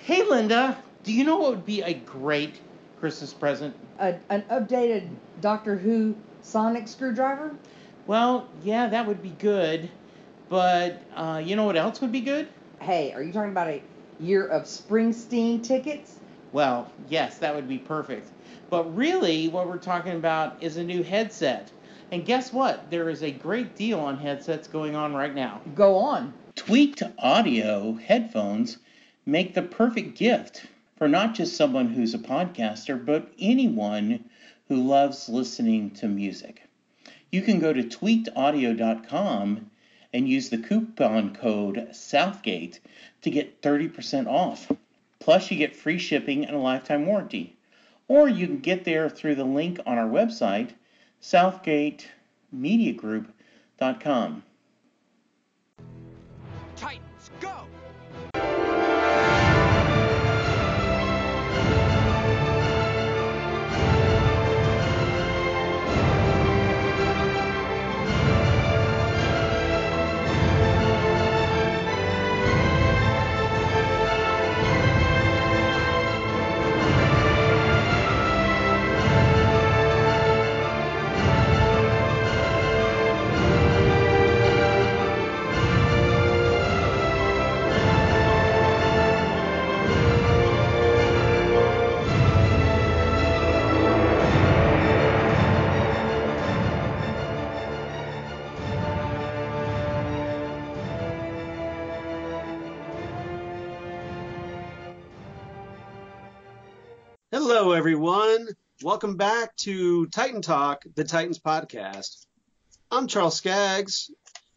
Hey, Linda, do you know what would be a great Christmas present? An updated Doctor Who sonic screwdriver? Well, yeah, that would be good. But you know what else would be good? Hey, are you talking about a year of Springsteen tickets? Well, yes, that would be perfect. But really, what we're talking about is a new headset. And guess what? There is a great deal on headsets going on right now. Go on. Tweaked audio headphones make the perfect gift for not just someone who's a podcaster, but anyone who loves listening to music. You can go to tweakedaudio.com and use the coupon code Southgate to get 30% off. Plus, you get free shipping and a lifetime warranty. Or you can get there through the link on our website, southgatemediagroup.com. Titans, go! Hello, everyone. Welcome back to Titan Talk, the Titans podcast. I'm Charles Skaggs,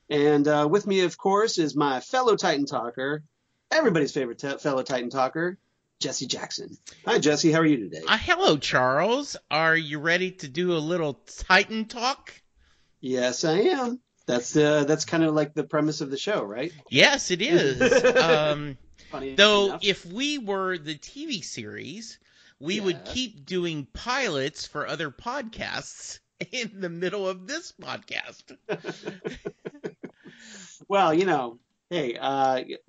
and with me, of course, is my fellow Titan Talker, everybody's favorite fellow Titan Talker, Jesse Jackson. Hi, Jesse. How are you today? Hello, Charles. Are you ready to do a little Titan talk? Yes, I am. That's kind of like the premise of the show, right? Yes, it is. Funny Though, enough. if we were the TV series, we would keep doing pilots for other podcasts in the middle of this podcast. Well, hey,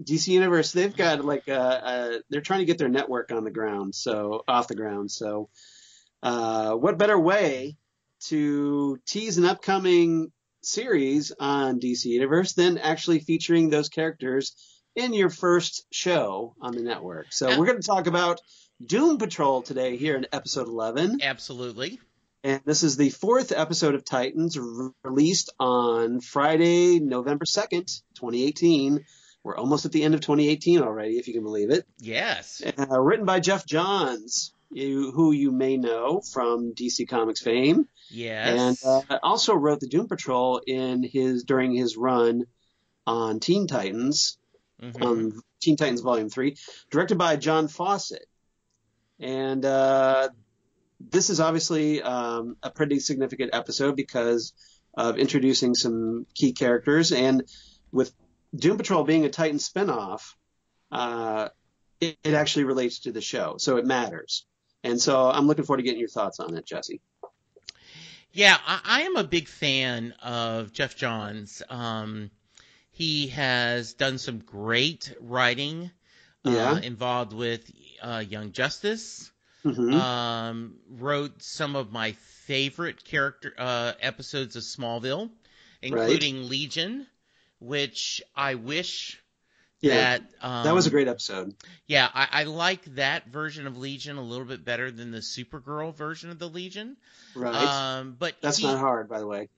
DC Universe, they've got they're trying to get their network on the ground, off the ground. So, what better way to tease an upcoming series on DC Universe than actually featuring those characters in your first show on the network? So, we're going to talk about Doom Patrol today here in episode 11. Absolutely. And this is the fourth episode of Titans, released on Friday, November 2nd, 2018. We're almost at the end of 2018 already, if you can believe it. Yes. Written by Jeff Johns, who you may know from DC Comics fame. Yes. And also wrote the Doom Patrol during his run on Teen Titans, Teen Titans Volume 3, directed by John Fawcett. And this is obviously a pretty significant episode because of introducing some key characters. And with Doom Patrol being a Titan spinoff, it actually relates to the show. So it matters. And so I'm looking forward to getting your thoughts on it, Jesse. Yeah, I am a big fan of Jeff Johns. He has done some great writing involved with Young Justice. Wrote some of my favorite character episodes of Smallville, including Legion, which I wish that was a great episode. Yeah, I like that version of Legion a little bit better than the Supergirl version of the Legion. Right. But that's not hard, by the way.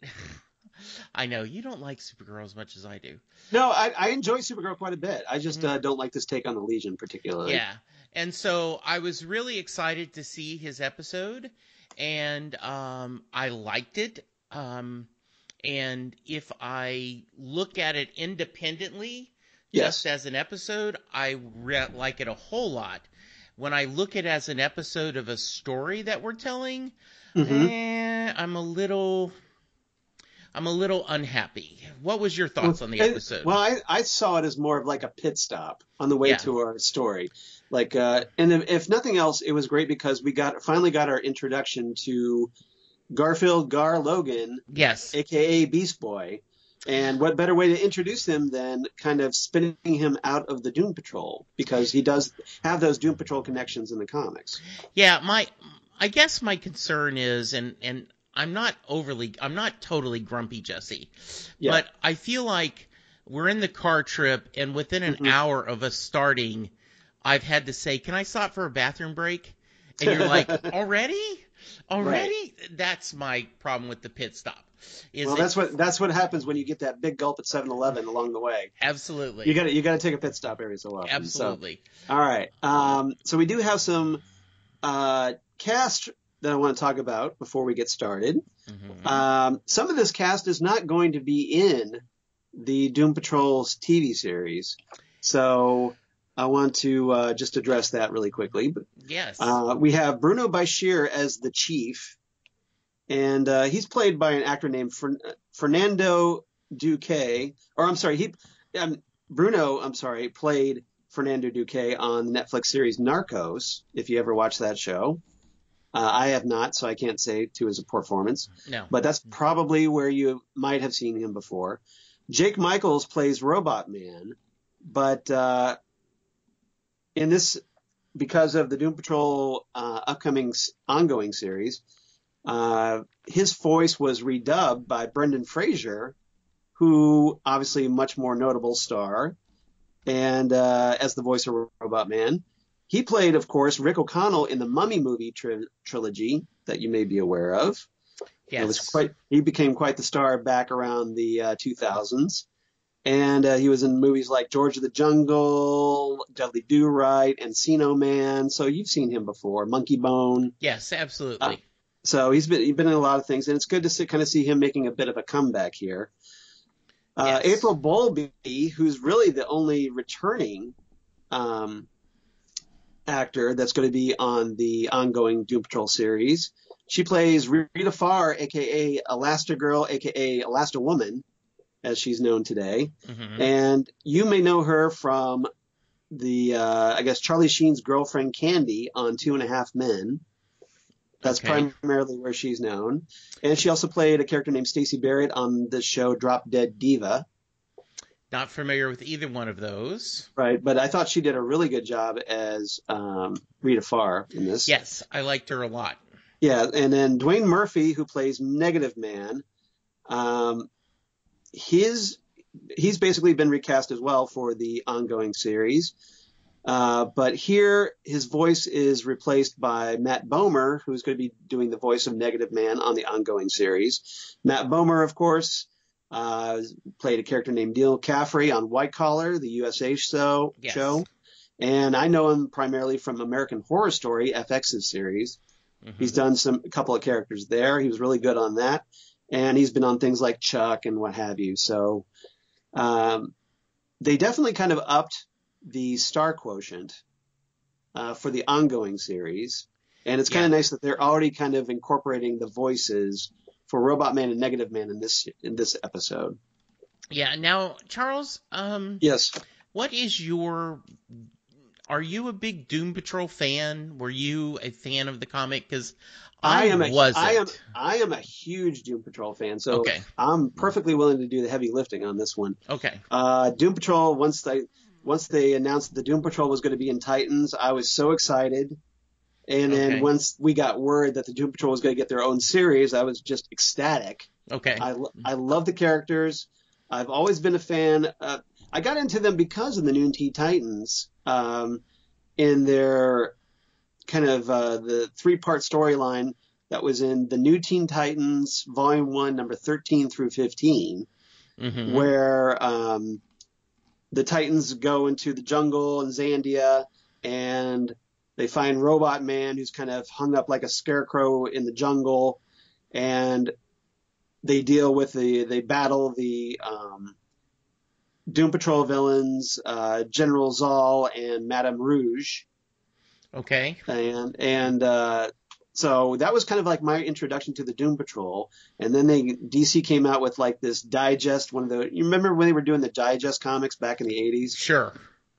I know you don't like Supergirl as much as I do. No, I enjoy Supergirl quite a bit. I just don't like this take on the Legion particularly. Yeah. And so I was really excited to see his episode, and I liked it. And if I look at it independently, just as an episode, I like it a whole lot. When I look at it as an episode of a story that we're telling, I'm a little unhappy. What was your thoughts on the episode? Well, I saw it as more of like a pit stop on the way to our story. Like, and if nothing else, it was great because we finally got our introduction to Garfield Gar Logan, aka Beast Boy, And what better way to introduce him than kind of spinning him out of the Doom Patrol, because he does have those Doom Patrol connections in the comics. Yeah, I guess my concern is, and I'm not totally grumpy, Jesse, Yeah. but I feel like we're in the car trip, and within an hour of us starting, I've had to say, "Can I stop for a bathroom break?" And you're like, "Already? Right. That's my problem with the pit stop. That's what happens when you get that big gulp at 7-Eleven along the way. Absolutely. You got to take a pit stop every so often. Absolutely. So, all right. So we do have some cast that I want to talk about before we get started. Mm-hmm. Some of this cast is not going to be in the Doom Patrol's TV series, so I want to just address that really quickly. But, yes. We have Bruno Bichir as the chief, and he's played by an actor named Fernando Duque. Or I'm sorry, Bruno played Fernando Duque on the Netflix series Narcos, if you ever watched that show. I have not, so I can't say to his performance. No. But that's probably where you might have seen him before. Jake Michaels plays Robotman, but in this, because of the Doom Patrol upcoming ongoing series, his voice was redubbed by Brendan Fraser, who obviously a much more notable star, and as the voice of Robotman. He played, of course, Rick O'Connell in the Mummy movie trilogy that you may be aware of. Yes. He became quite the star back around the 2000s. And he was in movies like George of the Jungle, Dudley Do-Right, Encino Man. So you've seen him before. Monkey Bone. Yes, absolutely. So he's been in a lot of things, and it's good to see him making a bit of a comeback here. Yes. April Bowlby, who's really the only returning actor that's going to be on the ongoing Doom Patrol series. She plays Rita Farr, a.k.a. Elasti-Girl, a.k.a. Elasti-Woman, as she's known today. Mm-hmm. And you may know her from I guess, Charlie Sheen's girlfriend Candy on 2.5 Men. That's primarily where she's known. And she also played a character named Stacey Barrett on the show Drop Dead Diva. Not familiar with either one of those. Right, but I thought she did a really good job as Rita Farr in this. Yes, I liked her a lot. Yeah, and then Dwain Murphy, who plays Negative Man, he's basically been recast as well for the ongoing series. But here, his voice is replaced by Matt Bomer, who's going to be doing the voice of Negative Man on the ongoing series. Matt Bomer, of course, played a character named Neil Caffrey on White Collar, the USA show. And I know him primarily from American Horror Story, FX's series. Mm-hmm. He's done a couple of characters there. He was really good on that. And he's been on things like Chuck and what have you. So they definitely kind of upped the star quotient for the ongoing series. And it's kind of nice that they're already kind of incorporating the voices for Robotman and Negative Man in this episode. Yeah. Now, Charles. Yes. What is are you a big Doom Patrol fan? Were you a fan of the comic? Because I am a huge Doom Patrol fan, so I'm perfectly willing to do the heavy lifting on this one. Okay. Doom Patrol, once they announced that the Doom Patrol was going to be in Titans, I was so excited. And then once we got word that the Doom Patrol was going to get their own series, I was just ecstatic. Okay. I love the characters. I've always been a fan. I got into them because of the New Teen Titans in their kind of the 3-part storyline that was in the New Teen Titans Volume 1, number 13 through 15, mm-hmm. where the Titans go into the jungle in Zandia and they find Robotman, who's kind of hung up like a scarecrow in the jungle, and they battle the Doom Patrol villains, General Zal and Madame Rouge. Okay. And so that was kind of like my introduction to the Doom Patrol. And then DC came out with like this digest, you remember when they were doing the digest comics back in the 80s? Sure.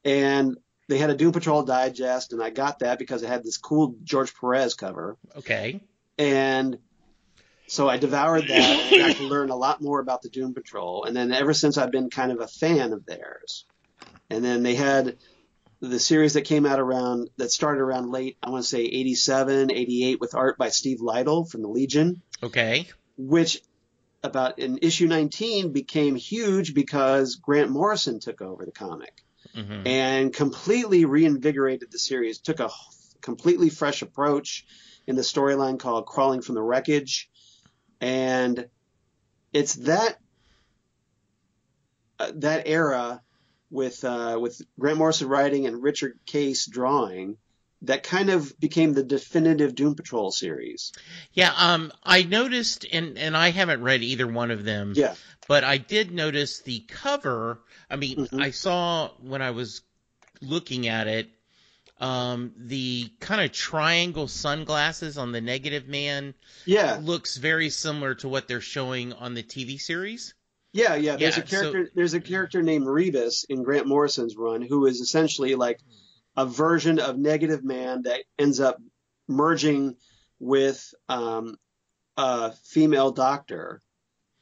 And they had a Doom Patrol digest, and I got that because it had this cool George Perez cover. Okay. And So I devoured that and got to learn a lot more about the Doom Patrol. And then ever since, I've been kind of a fan of theirs. And then they had the series that came out that started around late, I want to say 87, 88, with art by Steve Lytle from the Legion. Okay. Which about in issue 19 became huge because Grant Morrison took over the comic and completely reinvigorated the series, took a completely fresh approach in the storyline called Crawling from the Wreckage. And it's that era with Grant Morrison writing and Richard Case drawing that kind of became the definitive Doom Patrol series. Yeah, I noticed, and I haven't read either one of them. Yeah. But I did notice the cover. I mean, I saw when I was looking at it, the kind of triangle sunglasses on the Negative Man looks very similar to what they're showing on the TV series. Yeah. There's a character named Rebus in Grant Morrison's run who is essentially like a version of Negative Man that ends up merging with a female doctor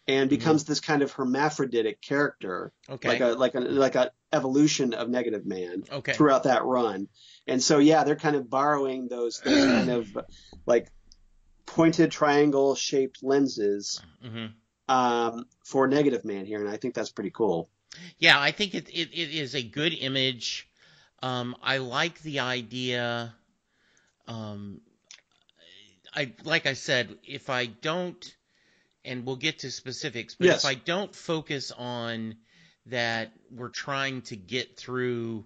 and becomes this kind of hermaphroditic character, like a evolution of Negative Man throughout that run. And so, they're kind of borrowing those kind of like pointed triangle shaped lenses for Negative Man here. And I think that's pretty cool. Yeah, I think it is a good image. I like the idea. Like I said, if I don't, and we'll get to specifics, but if I don't focus on that we're trying to get through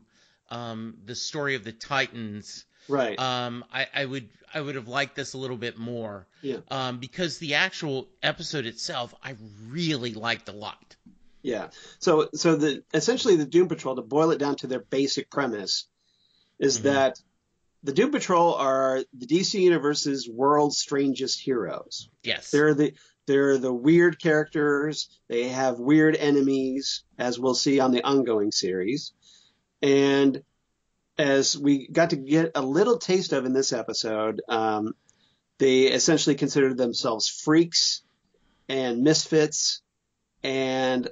the story of the Titans, right? I would have liked this a little bit more, because the actual episode itself I really liked a lot. Yeah. So essentially the Doom Patrol, to boil it down to their basic premise, is that the Doom Patrol are the DC Universe's world's strangest heroes. Yes. They're the weird characters. They have weird enemies, as we'll see on the ongoing series. And as we got to get a little taste of in this episode, they essentially considered themselves freaks and misfits and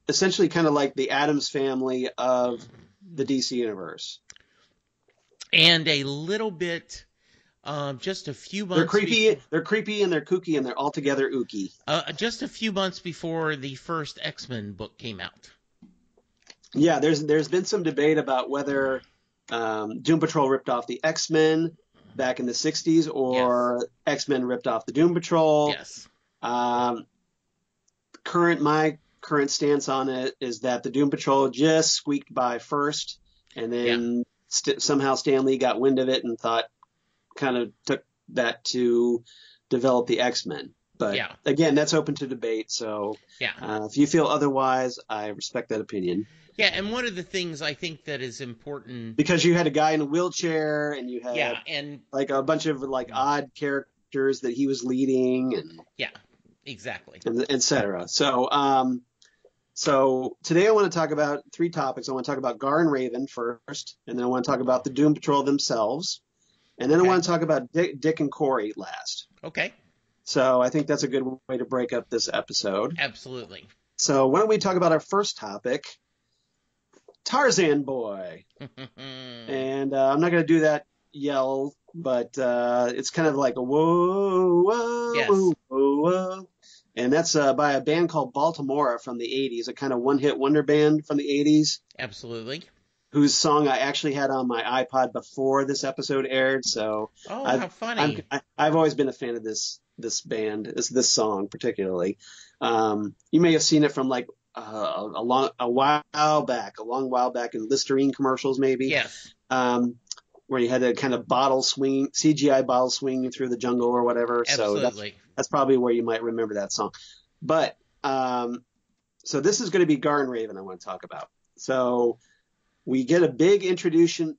essentially kind of like the Addams Family of the DC Universe. And a little bit, just a few months. They're creepy and they're kooky and they're altogether ooky. Just a few months before the first X-Men book came out. Yeah, there's been some debate about whether Doom Patrol ripped off the X-Men back in the 60s or X-Men ripped off the Doom Patrol. Yes. My current stance on it is that the Doom Patrol just squeaked by first, and then somehow Stan Lee got wind of it and kind of took that to develop the X-Men. But again, that's open to debate. So if you feel otherwise, I respect that opinion. Yeah, and one of the things I think that is important, because you had a guy in a wheelchair and you had and like a bunch of like odd characters that he was leading, and exactly, and et cetera. So today I want to talk about 3 topics. I want to talk about Gar and Raven first, and then I want to talk about the Doom Patrol themselves, and then I want to talk about Dick and Corey last. Okay. So I think that's a good way to break up this episode. Absolutely. So why don't we talk about our first topic, Tarzan Boy. And I'm not going to do that yell, but it's kind of like a whoa, whoa, whoa, whoa. And that's by a band called Baltimora from the 80s, a kind of one-hit wonder band from the 80s. Absolutely. Whose song I actually had on my iPod before this episode aired. So how funny. I've always been a fan of this band, this song particularly. You may have seen it from like a long while back in Listerine commercials maybe. Yes. Where you had a kind of CGI bottle swing through the jungle or whatever. Absolutely. So that's probably where you might remember that song. But so this is going to be Gar and Raven I want to talk about. So we get a big introduction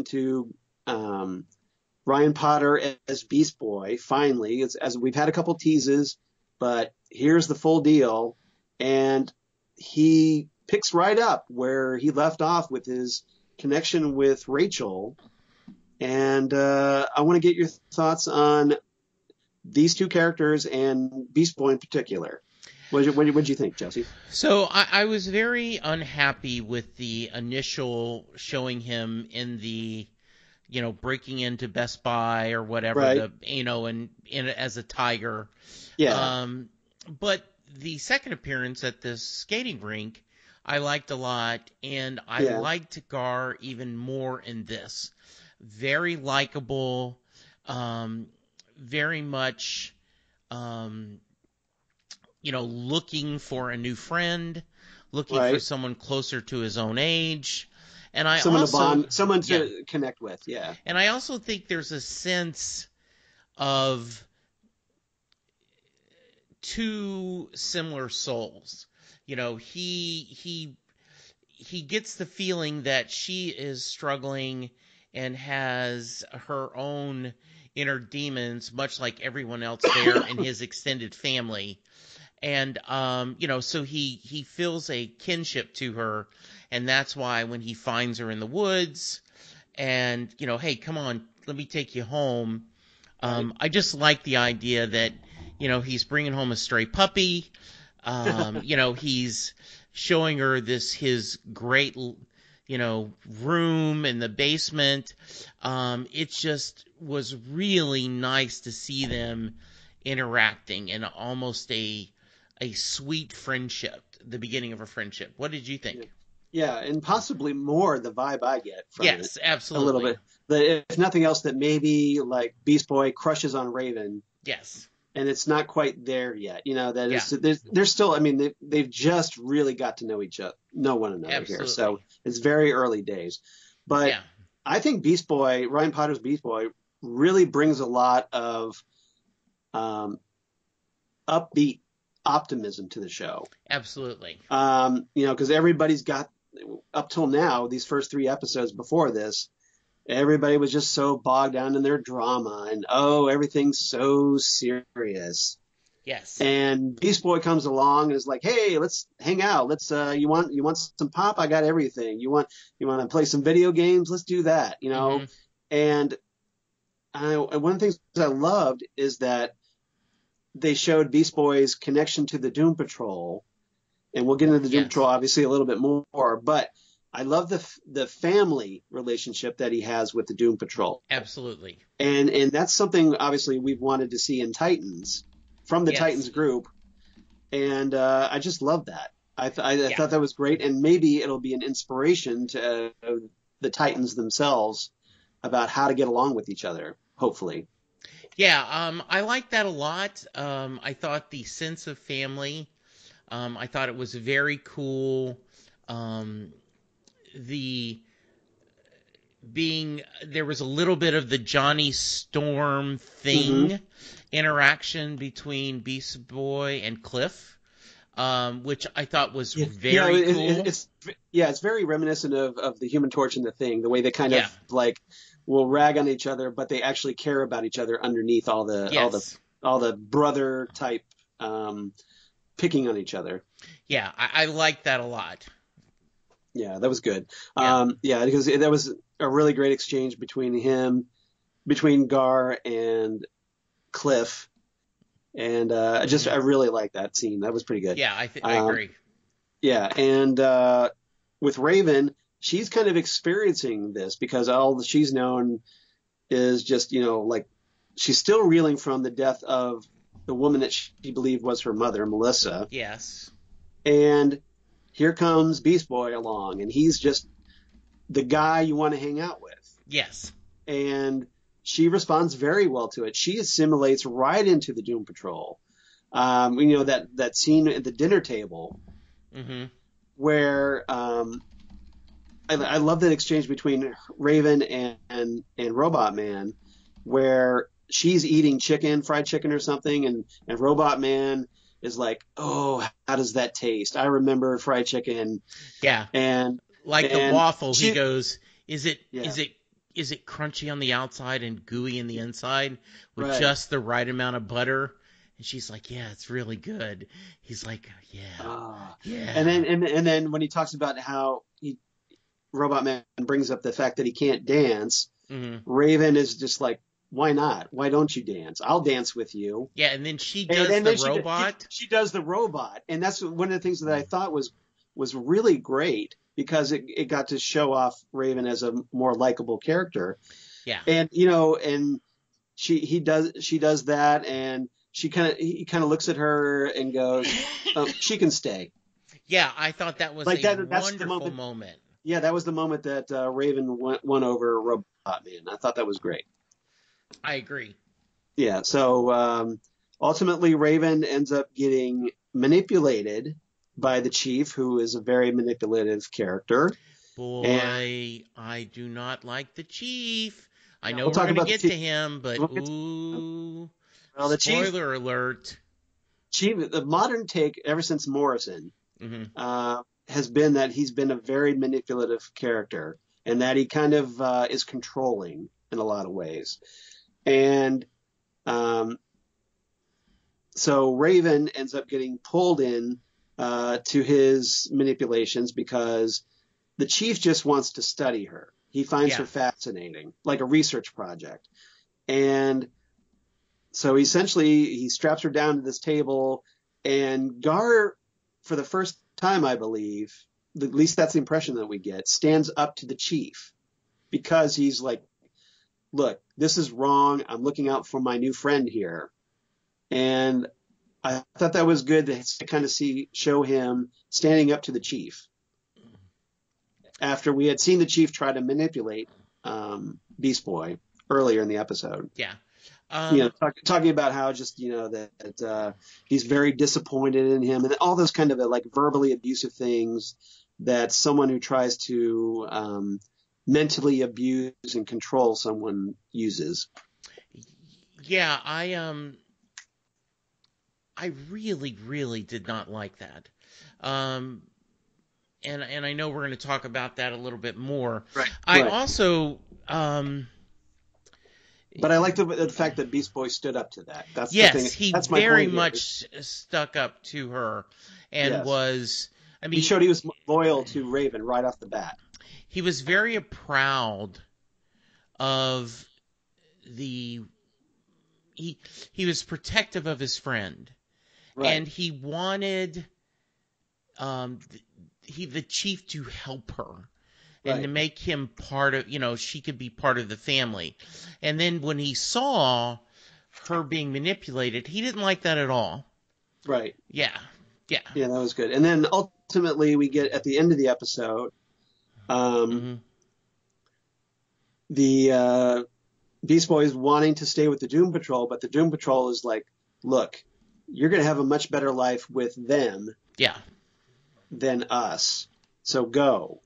to Ryan Potter as Beast Boy. Finally, as we've had a couple teases, but here's the full deal. And he picks right up where he left off with his connection with Rachel. And I want to get your thoughts on these two characters and Beast Boy in particular. What did you think, Jesse? So I was very unhappy with the initial showing him in the, breaking into Best Buy or whatever, right. and as a tiger. Yeah. But the second appearance at this skating rink, I liked a lot, and I liked Gar even more in this. Very likable, very much, looking for a new friend, looking for someone closer to his own age. And someone to connect with. Yeah. And I also think there's a sense of two similar souls. He gets the feeling that she is struggling and has her own inner demons, much like everyone else there in his extended family. And, so he feels a kinship to her, and that's why when he finds her in the woods and, hey, come on, let me take you home. I just like the idea that, he's bringing home a stray puppy. He's showing her his great, room in the basement. It just was really nice to see them interacting in almost a sweet friendship, the beginning of a friendship. What did you think? Yeah, and possibly more the vibe I get from it. Yes, absolutely. A little bit. But if nothing else, that maybe like Beast Boy crushes on Raven. Yes. And it's not quite there yet. They're still, they've just really got to know one another absolutely. Here. So it's very early days. But I think Beast Boy, Ryan Potter's Beast Boy, really brings a lot of upbeat optimism to the show. Absolutely. Because everybody's got, up till now, these first 3 episodes before this, everybody was just so bogged down in their drama and, everything's so serious. Yes. And Beast Boy comes along and is like, hey, let's hang out. Let's, you want some pop? I got everything. You want to play some video games? Let's do that, Mm-hmm. And one of the things I loved is that they showed Beast Boy's connection to the Doom Patrol, and we'll get into the Doom Patrol obviously a little bit more, but I love the family relationship that he has with the Doom Patrol. Absolutely. And that's something obviously we've wanted to see in Titans from the Titans group. And I just love that. I thought that was great. And maybe it'll be an inspiration to the Titans themselves about how to get along with each other, hopefully. Yeah, I like that a lot. I thought the sense of family, I thought it was very cool. There was a little bit of the Johnny Storm thing, interaction between Beast Boy and Cliff, which I thought was very cool. It's very reminiscent of the Human Torch and the Thing, the way they kind of like will rag on each other, but they actually care about each other underneath all the brother type picking on each other. Yeah, I like that a lot. Yeah, that was good. Because that was a really great exchange between Gar and Cliff. And I really like that scene. That was pretty good. Yeah, I agree. Yeah, and with Raven, she's kind of experiencing this because all that she's known is just, like she's still reeling from the death of the woman that she believed was her mother, Melissa. Yes. And here comes Beast Boy along, and he's just the guy you want to hang out with. Yes. And she responds very well to it. She assimilates right into the Doom Patrol. That scene at the dinner table where I love that exchange between Raven and Robotman, where she's eating fried chicken or something, and Robotman is like, oh, how does that taste? I remember fried chicken. Yeah. And the waffle, he goes, is it crunchy on the outside and gooey in the inside with just the right amount of butter? And she's like, yeah, it's really good. He's like, yeah. And then when he talks about how Robotman brings up the fact that he can't dance, Raven is just like, why not? Why don't you dance? I'll dance with you. Yeah, and then she does the robot. She does the robot, and that's one of the things that I thought was really great, because it got to show off Raven as a more likable character. Yeah, and and she does that, and he kind of looks at her and goes, she can stay. Yeah, I thought that was like that's wonderful moment. Yeah, that was the moment that Raven won over Robotman. I thought that was great. I agree. Yeah, so ultimately Raven ends up getting manipulated by the chief, who is a very manipulative character. Boy, I do not like the chief. I know we're going to get to him, but ooh, well, the spoiler alert. Chief, the modern take ever since Morrison has been that he's been a very manipulative character, and that he kind of is controlling in a lot of ways. And so Raven ends up getting pulled in to his manipulations, because the chief just wants to study her. He finds her fascinating, like a research project. And so essentially he straps her down to this table, and Gar, for the first time, I believe, at least that's the impression that we get, stands up to the chief, because he's like, look, this is wrong. I'm looking out for my new friend here. And I thought that was good to kind of show him standing up to the chief, after we had seen the chief try to manipulate Beast Boy earlier in the episode. Yeah. Talking about how just, that he's very disappointed in him, and all those kind of like verbally abusive things that someone who tries to mentally abuse and control someone uses. Yeah, I really, really did not like that. And I know we're going to talk about that a little bit more. Right. I also but I like the fact that Beast Boy stood up to that. That's yes, the thing. He That's very much stuck up to her, and was. I mean, he showed he was loyal to Raven right off the bat. He was very proud of the. He was protective of his friend, and he wanted the chief to help her. And to make him part of, she could be part of the family. And then when he saw her being manipulated, he didn't like that at all. Right. Yeah. Yeah. Yeah, that was good. And then ultimately we get at the end of the episode, the Beast Boy is wanting to stay with the Doom Patrol, but the Doom Patrol is like, look, you're going to have a much better life with them than us. So go.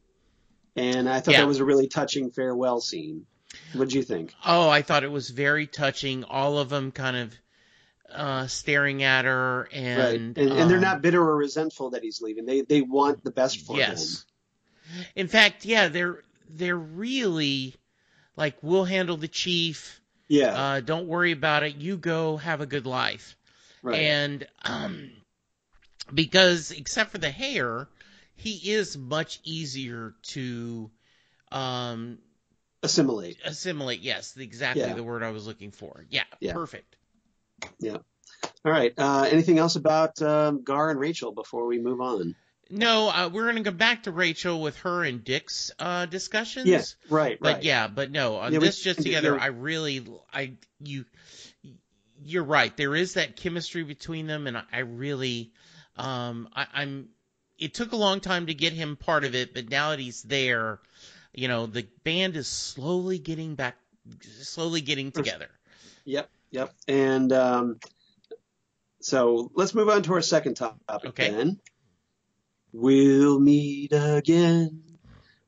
And I thought that was a really touching farewell scene. What did you think? Oh, I thought it was very touching. All of them kind of staring at her, and they're not bitter or resentful that he's leaving. They want the best for him. In fact, they're really like, we'll handle the chief. Yeah. Don't worry about it. You go have a good life. Right. And because except for the hair, he is much easier to assimilate. Yes, exactly the word I was looking for. Yeah. Perfect. Yeah. All right. Anything else about Gar and Rachel before we move on? No, we're going to go back to Rachel with her and Dick's discussions. Yes, right. But no, on this just together, you're right. There is that chemistry between them, and I really, it took a long time to get him part of it, but now that he's there, the band is slowly getting together. Yep. And so let's move on to our second topic then. We'll meet again.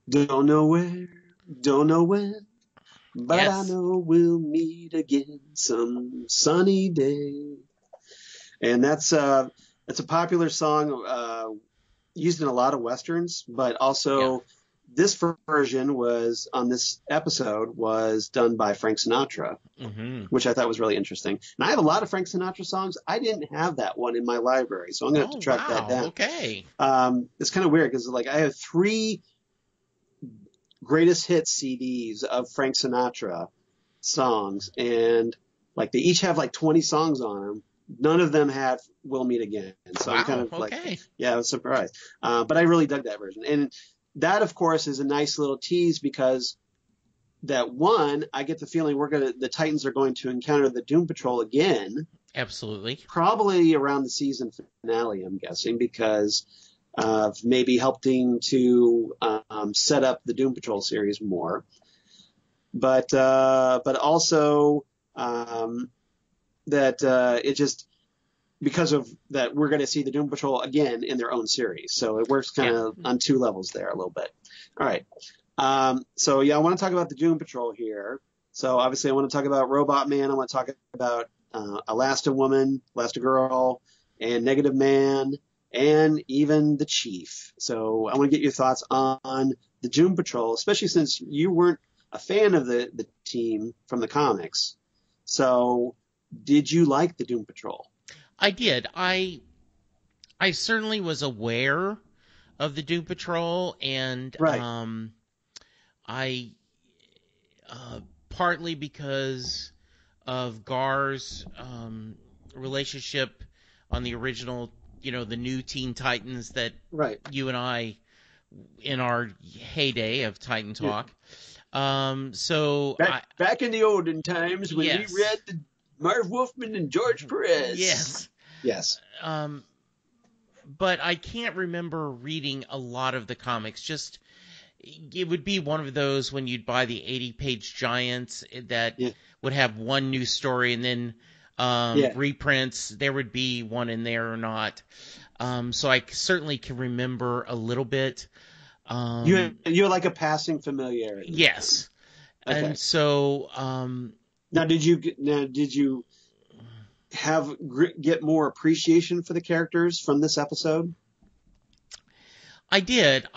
Don't know where, don't know when, but I know we'll meet again some sunny day. And that's a popular song used in a lot of westerns, but also this version was on this episode was done by Frank Sinatra, which I thought was really interesting. And I have a lot of Frank Sinatra songs. I didn't have that one in my library, so I'm going to have to track that down. Okay. It's kind of weird because I have 3 greatest hits CDs of Frank Sinatra, songs, and like they each have like 20 songs on them. None of them have "We'll Meet Again," and so I'm kind of like, I was surprised. But I really dug that version, and that, of course, is a nice little tease because that one, I get the feeling the Titans are going to encounter the Doom Patrol again. Absolutely. Probably around the season finale, I'm guessing, because of maybe helping to set up the Doom Patrol series more. But also that it just, because of that, we're going to see the Doom Patrol again in their own series. So it works kind of on two levels there a little bit. All right. So I want to talk about the Doom Patrol here. So obviously I want to talk about Robotman. I want to talk about Elasti-Girl, and Negative Man, and even the Chief. So I want to get your thoughts on the Doom Patrol, especially since you weren't a fan of the team from the comics. So did you like the Doom Patrol? I did. I certainly was aware of the Doom Patrol, and I partly because of Gar's relationship on the original, the new Teen Titans that you and I, in our heyday of Titan Talk. So back in the olden times when we read the Marv Wolfman and George Perez. Yes. But I can't remember reading a lot of the comics. Just, it would be one of those when you'd buy the 80-page giants that would have one new story, and then reprints, there would be one in there or not. So I certainly can remember a little bit. You're like a passing familiarity. Yes. Okay. And so now did you get more appreciation for the characters from this episode? I did.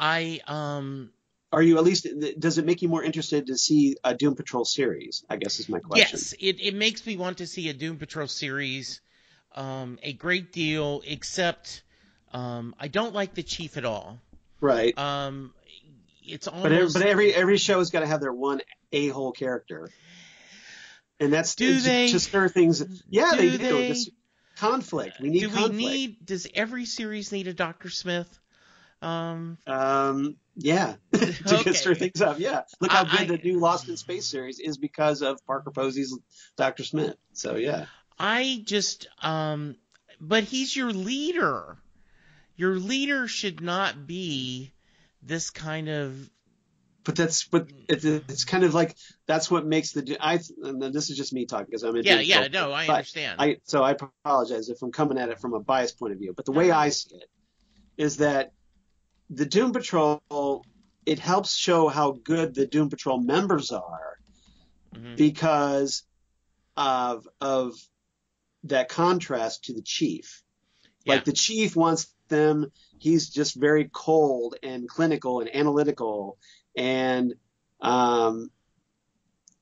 Are you, at least, does it make you more interested to see a Doom Patrol series, I guess is my question. Yes, it makes me want to see a Doom Patrol series a great deal, except I don't like the Chief at all. Right. It's almost... But every show has got to have their one a-hole character. And that's to stir things. Yeah, they do. Conflict. We need conflict. Does every series need a Dr. Smith? Yeah, to stir things up. Yeah, look how good the new Lost in Space series is because of Parker Posey's Dr. Smith. So yeah, I just but he's your leader. Your leader should not be this kind of. But it's kind of like that's what makes and this is just me talking because I'm in. I understand. So I apologize if I'm coming at it from a biased point of view. But the way I see it is that the Doom Patrol, it helps show how good the Doom Patrol members are because of that contrast to the Chief. Yeah. Like the Chief wants them, he's just very cold and clinical and analytical and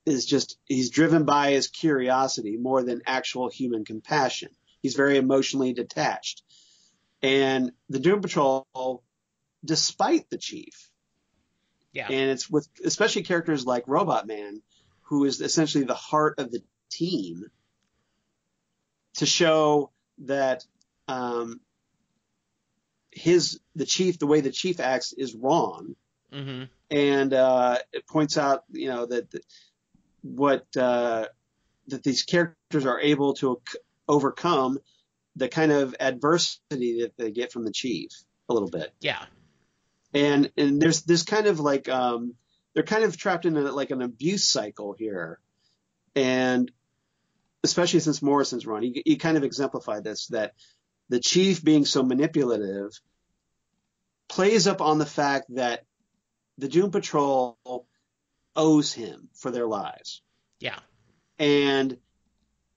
he's driven by his curiosity more than actual human compassion. He's very emotionally detached. And the Doom Patrol, despite the Chief. Yeah. And it's with especially characters like Robotman, who is essentially the heart of the team, to show that the Chief, the way the Chief acts is wrong. Mm-hmm. And it points out, that these characters are able to overcome the kind of adversity that they get from the Chief a little bit. Yeah. And there's this kind of like they're kind of trapped in an abuse cycle here, and especially since Morrison's run, he kind of exemplified this, that the Chief being so manipulative plays up on the fact that the Doom Patrol owes him for their lives. Yeah, and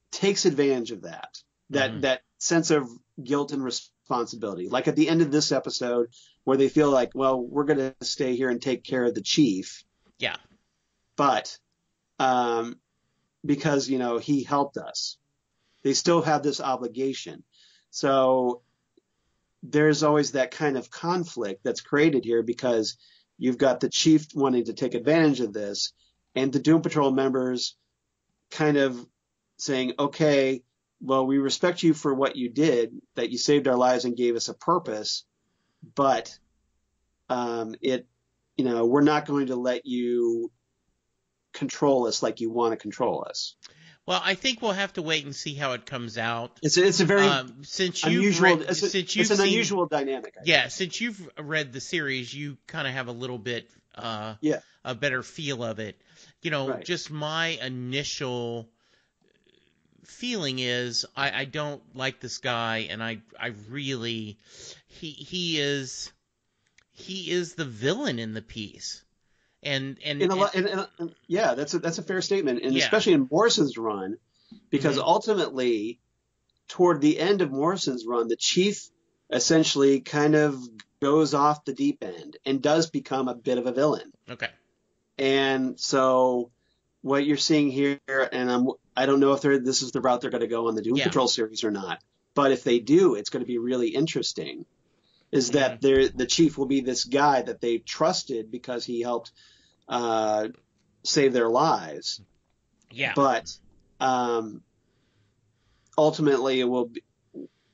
takes advantage of that sense of guilt and responsibility. Like at the end of this episode, where they feel like, well, we're going to stay here and take care of the Chief. Yeah. But because, he helped us, they still have this obligation. So there's always that kind of conflict that's created here because you've got the Chief wanting to take advantage of this and the Doom Patrol members kind of saying, okay, well, we respect you for what you did, that you saved our lives and gave us a purpose, but we're not going to let you control us like you want to control us. Well, I think we'll have to wait and see how it comes out. It's a very unusual dynamic. Since you've read the series, you kind of have a little bit a better feel of it. Just my initial feeling is I don't like this guy, and I really he is the villain in the piece. And that's a fair statement, and especially in Morrison's run, because ultimately, toward the end of Morrison's run, the chief essentially kind of goes off the deep end and does become a bit of a villain. Okay. And so, what you're seeing here, and I don't know if this is the route they're going to go on the Doom Patrol series or not, but if they do, it's going to be really interesting. Is that the chief will be this guy that they trusted because he helped save their lives. Yeah. But ultimately,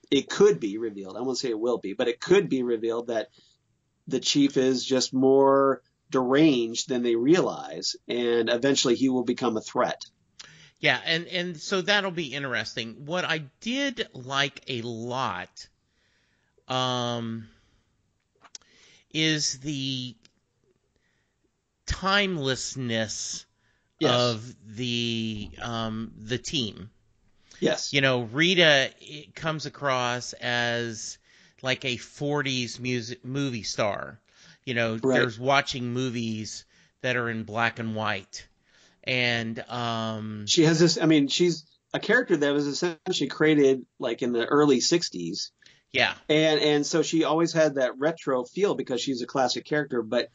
it could be revealed. I won't say it will be, but it could be revealed that the chief is just more deranged than they realize, and eventually he will become a threat. Yeah, and so that'll be interesting. What I did like a lot is the timelessness of the team. Yes. Rita comes across as like a 40s movie star. There's watching movies that are in black and white. And she has this, she's a character that was essentially created like in the early 60s. Yeah. And so she always had that retro feel because she's a classic character. But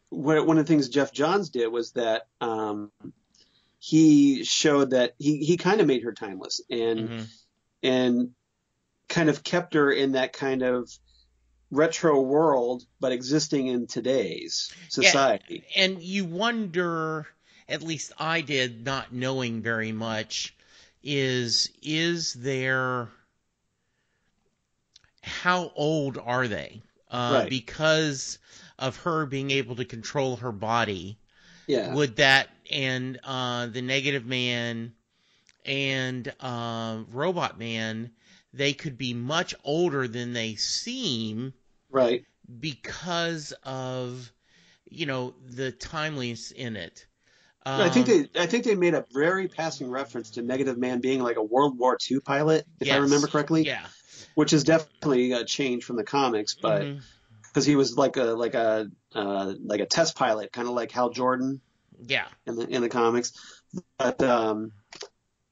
one of the things Jeff Johns did was that he showed that he kind of made her timeless and kind of kept her in that kind of retro world, but existing in today's society. Yeah, and you wonder, at least I did, not knowing very much, is there... How old are they? Because of her being able to control her body. Yeah. Would that, and the Negative Man and Robotman, they could be much older than they seem. Right. Because of, the timeliness in it. I think they made a very passing reference to Negative Man being like a World War II pilot, if I remember correctly. Yeah. Which is definitely a change from the comics, but because he was like a test pilot, kind of like Hal Jordan. Yeah. In the comics, but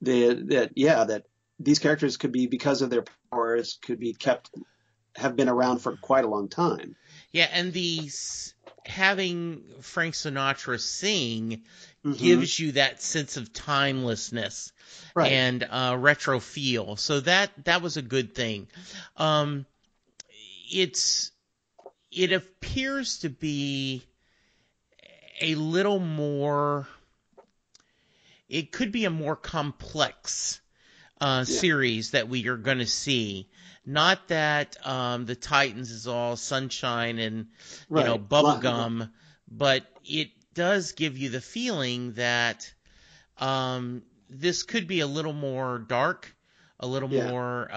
that these characters could be, because of their powers, have been around for quite a long time. Yeah, and having Frank Sinatra sing gives you that sense of timelessness. Right. And retro feel. So that was a good thing. It appears to be a little more... It could be a more complex series that we are going to see. Not that the Titans is all sunshine and bubblegum, but it does give you the feeling that this could be a little more dark, a little more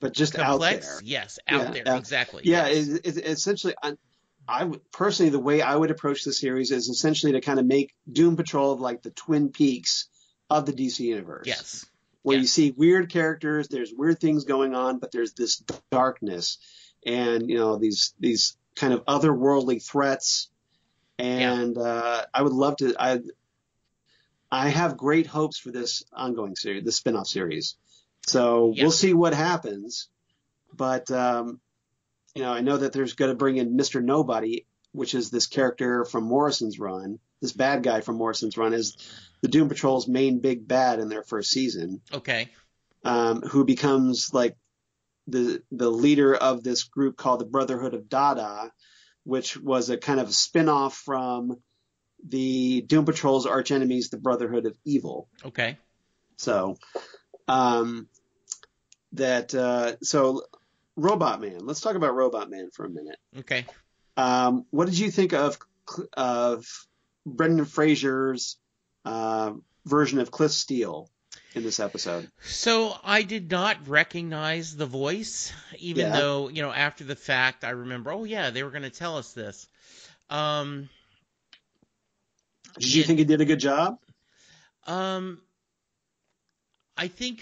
but just complex. Out there. Yes, out there, exactly. Yeah, yes. It's essentially, I would personally, the way I would approach the series is essentially to kind of make Doom Patrol like the Twin Peaks of the DC universe. Yes. Where you see weird characters, there's weird things going on, but there's this darkness and, these kind of otherworldly threats. And I would love to, I have great hopes for this ongoing series, the spin-off series. So we'll see what happens. But, I know that there's going to bring in Mr. Nobody, which is this character from Morrison's run. This bad guy from Morrison's run is the Doom Patrol's main big bad in their first season. Okay. Who becomes like the leader of this group called the Brotherhood of Dada, which was a kind of spin-off from the Doom Patrol's arch enemies, the Brotherhood of Evil. Okay. So, so Robotman. Let's talk about Robotman for a minute. Okay. What did you think of Brendan Fraser's version of Cliff Steele in this episode? So I did not recognize the voice, even though, after the fact, I remember, they were going to tell us this. Did you think he did a good job? I think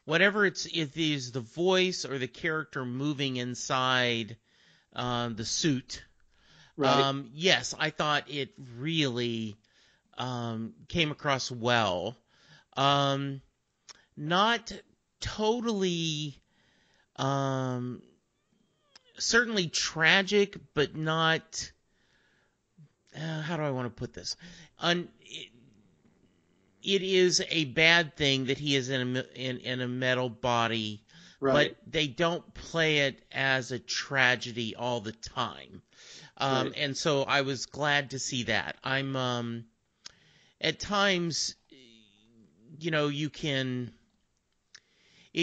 whatever it is the voice or the character moving inside the suit. Right. Yes, I thought it really came across well. Not totally, certainly tragic, but not. How do I want to put this? It is a bad thing that he is in a metal body, right. But they don't play it as a tragedy all the time. Right. And so I was glad to see that. I'm at times, it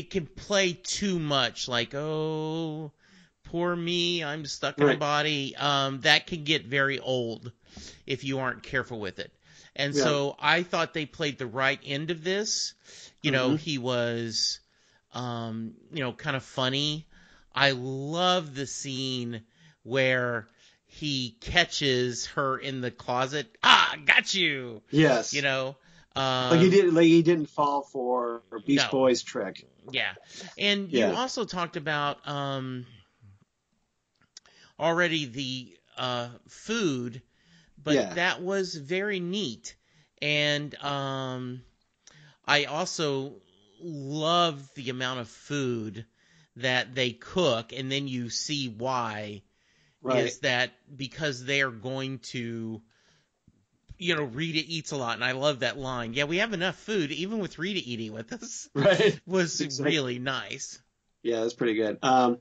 can play too much, like, oh, poor me, I'm stuck in a body. That can get very old if you aren't careful with it. And so I thought they played the right end of this. He was, kind of funny. I love the scene where he catches her in the closet. Got you. Yes. Like he didn't fall for Beast Boy's trick. Yeah. And you also talked about already the food, but that was very neat. And I also love the amount of food that they cook, and then you see why. Right. Is that because they are going to, Rita eats a lot, and I love that line. Yeah, we have enough food, even with Rita eating with us. Right. Was really nice. Yeah, that's pretty good. Now,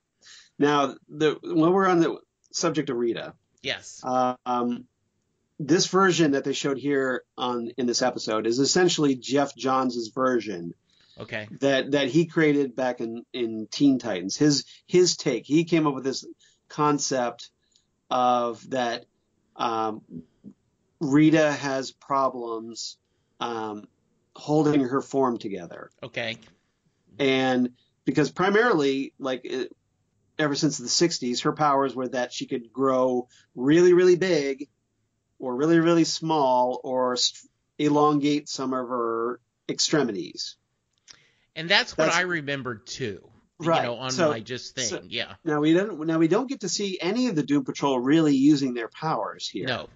when we're on the subject of Rita. Yes. This version that they showed here in this episode is essentially Jeff Johns' version. Okay. That he created back in Teen Titans. His take. He came up with this concept of that Rita has problems holding her form together. Okay. And because primarily, ever since the 60s, her powers were that she could grow really, really big or really, really small or elongate some of her extremities. And that's what I remembered too. Right. On my just thing. Yeah. Now we don't get to see any of the Doom Patrol really using their powers here. No.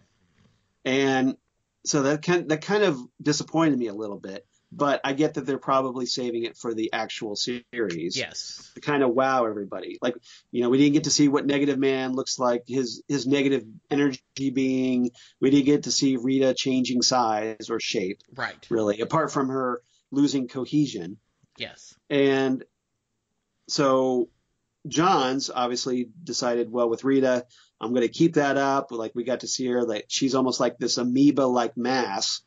And so that kind of disappointed me a little bit, but I get that they're probably saving it for the actual series. Yes. To kind of wow everybody. We didn't get to see what Negative Man looks like, his negative energy being. We didn't get to see Rita changing size or shape. Right. Really, apart from her losing cohesion. Yes. And so Johns obviously decided, well, with Rita, I'm going to keep that up. We got to see her, she's almost like this amoeba-like mass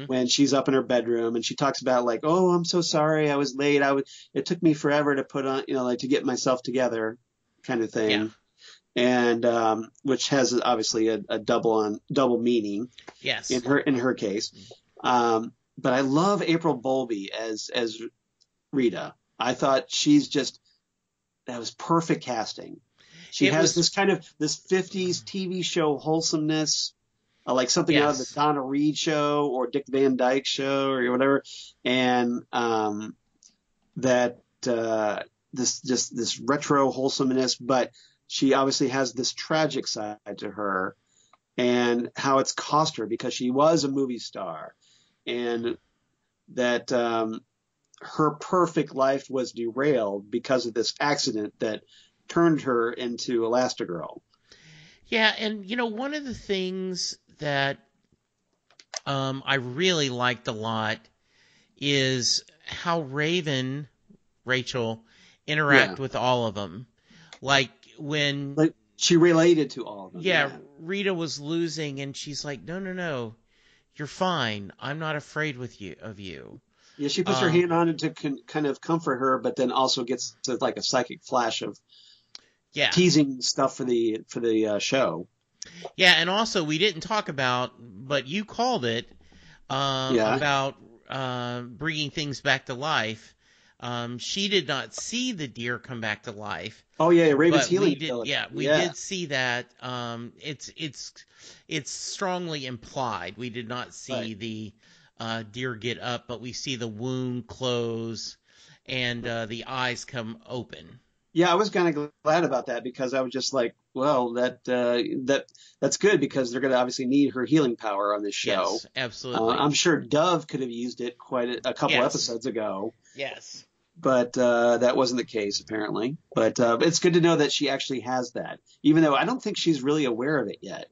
when she's up in her bedroom, and she talks about oh, I'm so sorry, I was late. It took me forever to put on, to get myself together, kind of thing. Yeah. And which has obviously a double double meaning. Yes. In her case. But I love April Bowlby as Rita. I thought that was perfect casting. She has this 50s TV show wholesomeness, like something out of the Donna Reed show or Dick Van Dyke show or whatever. And this retro wholesomeness, but she obviously has this tragic side to her and how it's cost her because she was a movie star and that her perfect life was derailed because of this accident that turned her into Elasti-Girl. Yeah, and one of the things that I really liked a lot is how Rachel interact with all of them. When She related to all of them. Yeah, Rita was losing, and she's like, no, you're fine. I'm not afraid of you. Yeah, she puts her hand on it to kind of comfort her, but then also gets to like a psychic flash of teasing stuff for the show. Yeah, and also we didn't talk about, but you called it about bringing things back to life. She did not see the deer come back to life. Oh yeah, Raven's healing ability. We did see that. It's strongly implied. We did not see the deer get up, but we see the wound close and the eyes come open. Yeah, I was kind of glad about that because I was just like, well, that's good because they're going to obviously need her healing power on this show. Yes, absolutely. I'm sure Dove could have used it quite a couple episodes ago. Yes. But that wasn't the case, apparently. But it's good to know that she actually has that, even though I don't think she's really aware of it yet.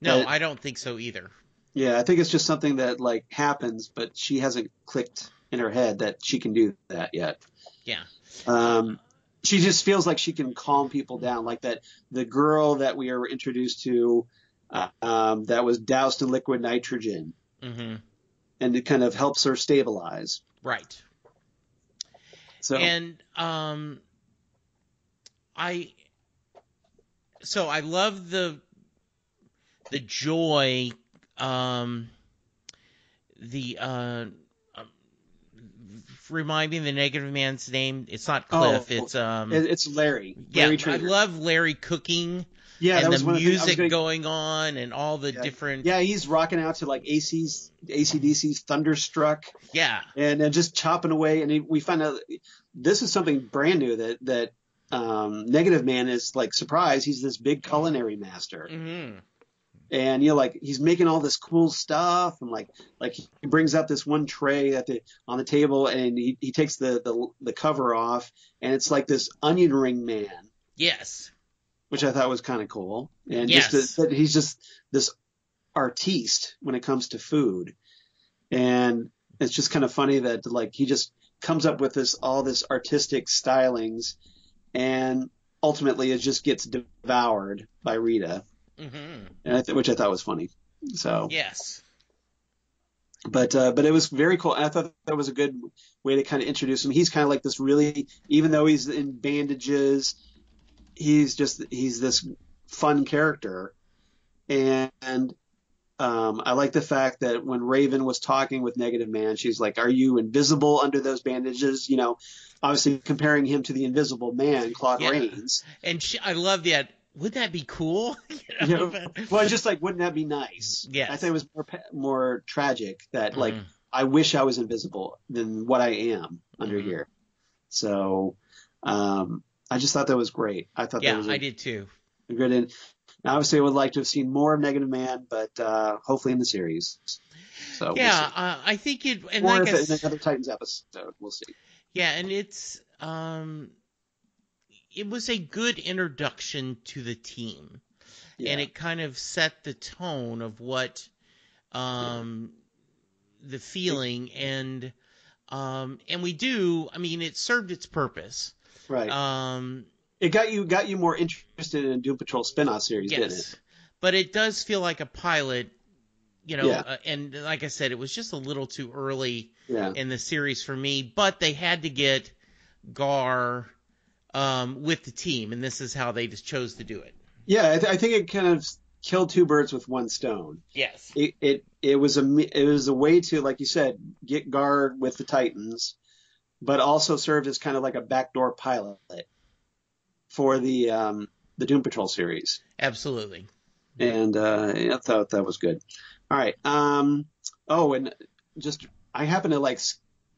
No, I don't think so either. Yeah, I think it's just something that like happens, but she hasn't clicked in her head that she can do that yet. Yeah. She just feels like she can calm people down, like that the girl that we are introduced to that was doused in liquid nitrogen. Mm-hmm. And it kind of helps her stabilize. Right. So. And I love the joy, remind me of the negative man's name. It's not Cliff. It's Larry. Yeah, Larry I love Larry cooking. Yeah, and the music going on and all the different. Yeah, he's rocking out to like AC/DC's Thunderstruck. Yeah, and just chopping away. And we find out this is something brand new that Negative Man is like surprised. He's this big culinary master. Mm-hmm. And like he's making all this cool stuff, and like he brings up this one tray on the table, and he takes the cover off, and it's like this onion ring man. Yes, which I thought was kind of cool, and yes. that he's just this artiste when it comes to food, and it's just kind of funny that like he just comes up with all this artistic stylings, and ultimately it just gets devoured by Rita. Mm-hmm. And which I thought was funny. So yes, but it was very cool. And I thought that was a good way to kind of introduce him. He's kind of like this really, even though he's in bandages, he's this fun character. And I like the fact that when Raven was talking with Negative Man, she's like, "Are you invisible under those bandages?" Obviously comparing him to the Invisible Man, Claude Rains. And I love that. Would that be cool? Well, just like, wouldn't that be nice? Yes. I think it was more tragic that like I wish I was invisible than what I am under here. So I just thought that was great. I thought that was I did too. Good. And obviously, I would like to have seen more of Negative Man, but hopefully in the series. So yeah, we'll see. I think it. And or if in another Titans episode, we'll see. Yeah, and it's. It was a good introduction to the team, and it kind of set the tone of what the feeling and we do. I mean, it served its purpose. Right. It got you more interested in a Doom Patrol spinoff series, didn't it? But it does feel like a pilot, and like I said, it was just a little too early in the series for me. But they had to get Gar with the team, and this is how they just chose to do it. Yeah, I think it kind of killed two birds with one stone. Yes. It was a way to, like you said, get Gar with the Titans, but also served as kind of like a backdoor pilot for the Doom Patrol series. Absolutely. And I thought that was good. All right. And just I happen to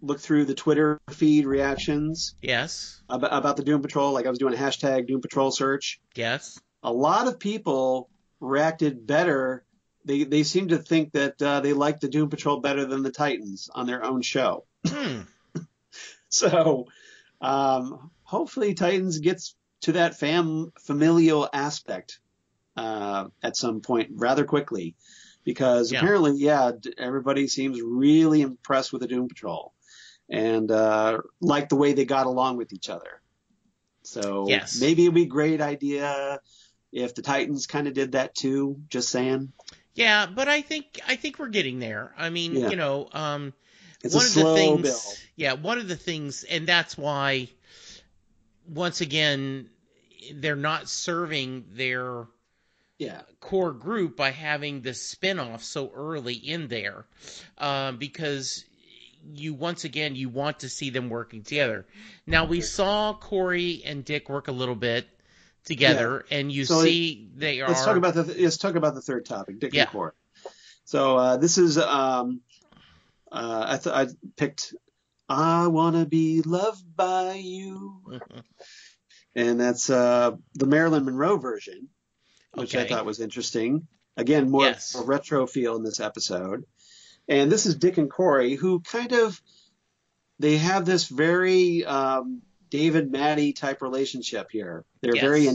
look through the Twitter feed reactions. Yes. About the Doom Patrol. Like I was doing a hashtag Doom Patrol search. Yes. A lot of people reacted better. They seem to think that they like the Doom Patrol better than the Titans on their own show. So hopefully Titans gets to that familial aspect at some point rather quickly. Because apparently, everybody seems really impressed with the Doom Patrol. And like the way they got along with each other. So maybe it'd be a great idea if the Titans kind of did that too. Just saying. Yeah, but I think we're getting there. I mean, Yeah. It's one a of the slow things, build. Yeah, one of the things, and that's why, once again, they're not serving their core group by having the spinoff so early in there, because you want to see them working together. Now we saw Corey and Dick work a little bit together, and see they are. Let's talk about the third topic, Dick and Corey. So this is I picked "I Wanna Be Loved by You," and that's the Marilyn Monroe version, which I thought was interesting. Again, more of a retro feel in this episode. And this is Dick and Corey, who they have this very David Maddie type relationship here. They're very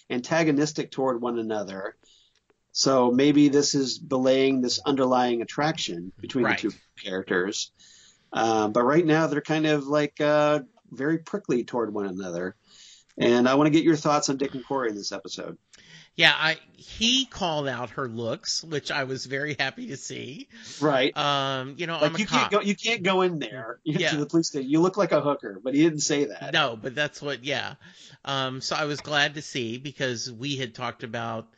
antagonistic toward one another. So maybe this is belaying this underlying attraction between the two characters. But right now they're kind of like very prickly toward one another. And I want to get your thoughts on Dick and Corey in this episode. Yeah, he called out her looks, which I was very happy to see. Right. I'm a cop. You can't go in there to the police station. You look like a hooker, but he didn't say that. No, but that's what. Yeah. So I was glad to see, because we had talked about,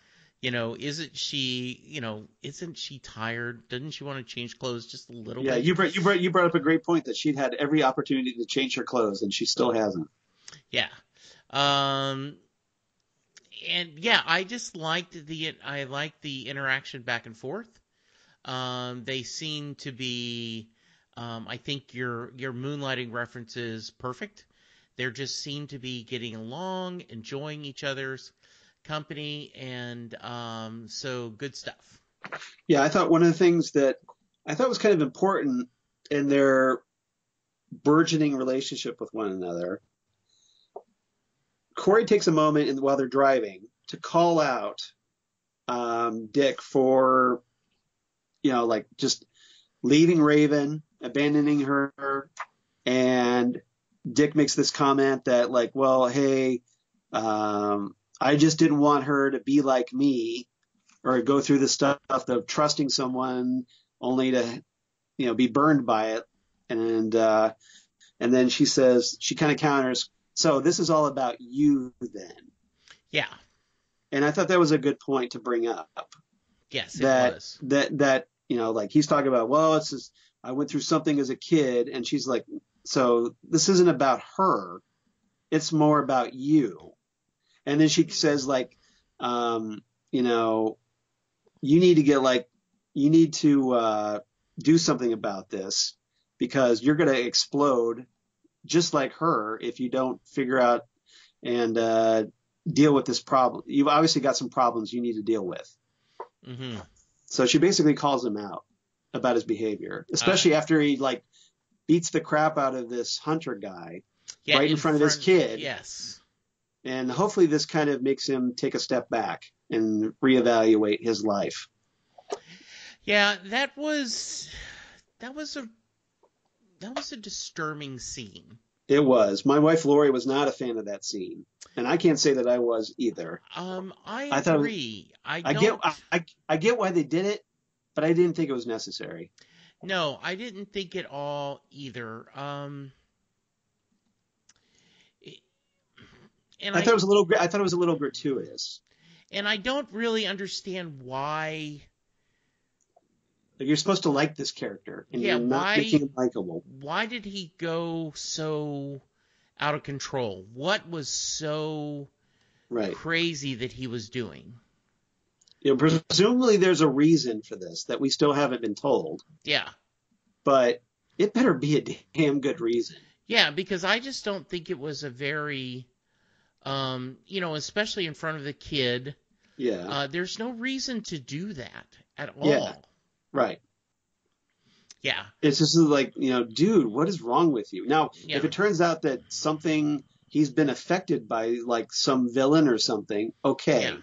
isn't she tired? Doesn't she want to change clothes just a little bit? Yeah, you brought up a great point that she'd had every opportunity to change her clothes and she still hasn't. Yeah. And I just liked the interaction back and forth. They seem to be, I think your moonlighting reference is perfect. They just seem to be getting along, enjoying each other's company, and so good stuff. Yeah, I thought one of the things that I thought was kind of important in their burgeoning relationship with one another, Corey takes a moment while they're driving to call out Dick for, just leaving Raven, abandoning her, and Dick makes this comment that hey, I just didn't want her to be like me or go through the stuff of trusting someone only to, be burned by it. And then she says, she kind of counters, so this is all about you then. Yeah. And I thought that was a good point to bring up. Yes, it was. That he's talking about, well, it's just, I went through something as a kid, and she's like, so this isn't about her. It's more about you. And then she says you need to do something about this, because you're going to explode just like her if you don't figure out and deal with this problem. You've obviously got some problems you need to deal with. Mm-hmm. So she basically calls him out about his behavior, especially after he beats the crap out of this Hunter guy right in front of his kid. Yes. And hopefully this kind of makes him take a step back and reevaluate his life. Yeah, that was a disturbing scene. It was. My wife Lori was not a fan of that scene, and I can't say that I was either. I agree. I get why they did it, but I didn't think it was necessary. No, I didn't think at all either. I thought it was a little gratuitous. And I don't really understand why. You're supposed to like this character, and you're not making him likable. Why did he go so out of control? What was so crazy that he was doing? Presumably there's a reason for this that we still haven't been told. Yeah. But it better be a damn good reason. Yeah, because I just don't think it was a very, especially in front of the kid. Yeah. There's no reason to do that at all. Yeah. Right. Yeah. It's just dude, what is wrong with you? Now, if it turns out that he's been affected by some villain or something, okay. Yeah.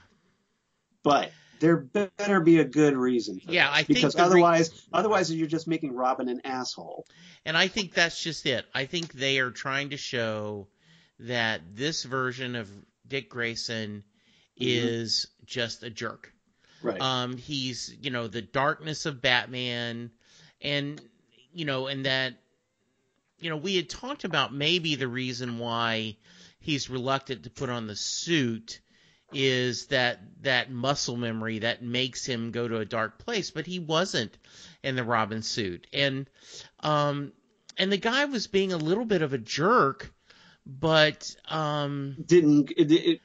But there better be a good reason for this, I think because otherwise you're just making Robin an asshole. And I think that's just it. I think they are trying to show that this version of Dick Grayson is just a jerk. Right. He's, the darkness of Batman, and, and that, we had talked about maybe the reason why he's reluctant to put on the suit is that muscle memory that makes him go to a dark place, but he wasn't in the Robin suit. And the guy was being a little bit of a jerk, but it didn't he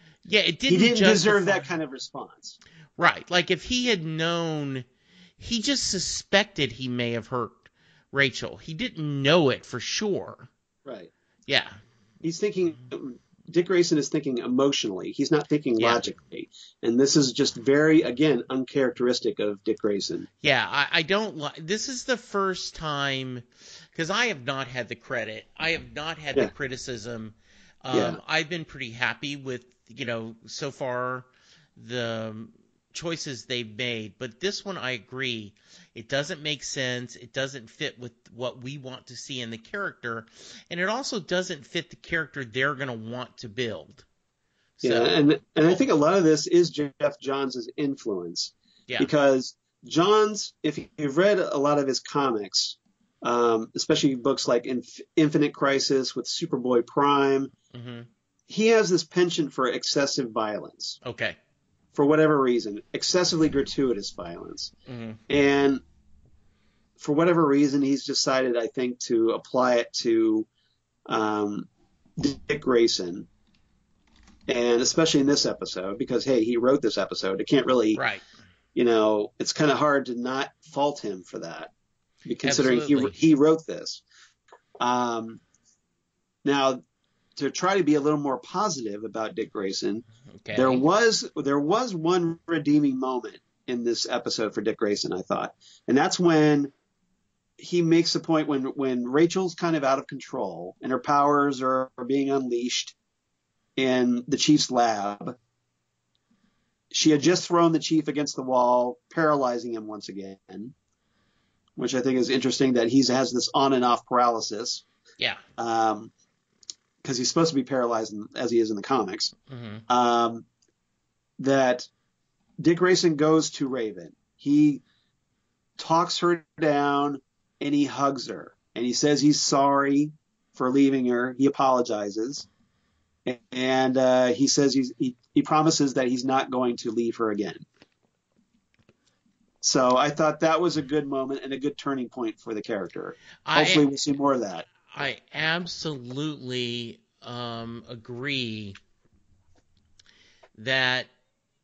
didn't deserve that kind of response. Right. Like if he had known, he just suspected he may have hurt Rachel. He didn't know it for sure. Right. Yeah. He's thinking, Dick Grayson is thinking emotionally. He's not thinking logically. And this is just very, again, uncharacteristic of Dick Grayson. Yeah, I don't like, this is the first time, because I have not had the credit. I have not had the criticism. I've been pretty happy with, so far the choices they've made. But this one, I agree. It doesn't make sense. It doesn't fit with what we want to see in the character. And it also doesn't fit the character they're going to want to build. So, and I think a lot of this is Jeff Johns' influence. Yeah. Because Johns, if you've read a lot of his comics, especially books like Infinite Crisis with Superboy Prime, he has this penchant for excessive violence. Okay. For whatever reason, excessively gratuitous violence. And for whatever reason, he's decided, I think, to apply it to Dick Grayson. And especially in this episode, because, hey, he wrote this episode. It can't really, it's kind of hard to not fault him for that, considering he wrote this. Now, to try to be a little more positive about Dick Grayson, there was one redeeming moment in this episode for Dick Grayson, I thought. And that's when he makes the point when Rachel's kind of out of control and her powers are being unleashed in the Chief's lab. She had just thrown the Chief against the wall, paralyzing him once again, which I think is interesting that he has this on and off paralysis. Yeah. Because he's supposed to be paralyzed as he is in the comics. That Dick Grayson goes to Raven. He talks her down and he hugs her. And he says he's sorry for leaving her. He apologizes. And he says he promises that he's not going to leave her again. So I thought that was a good moment and a good turning point for the character. Hopefully we'll see more of that. I absolutely agree that,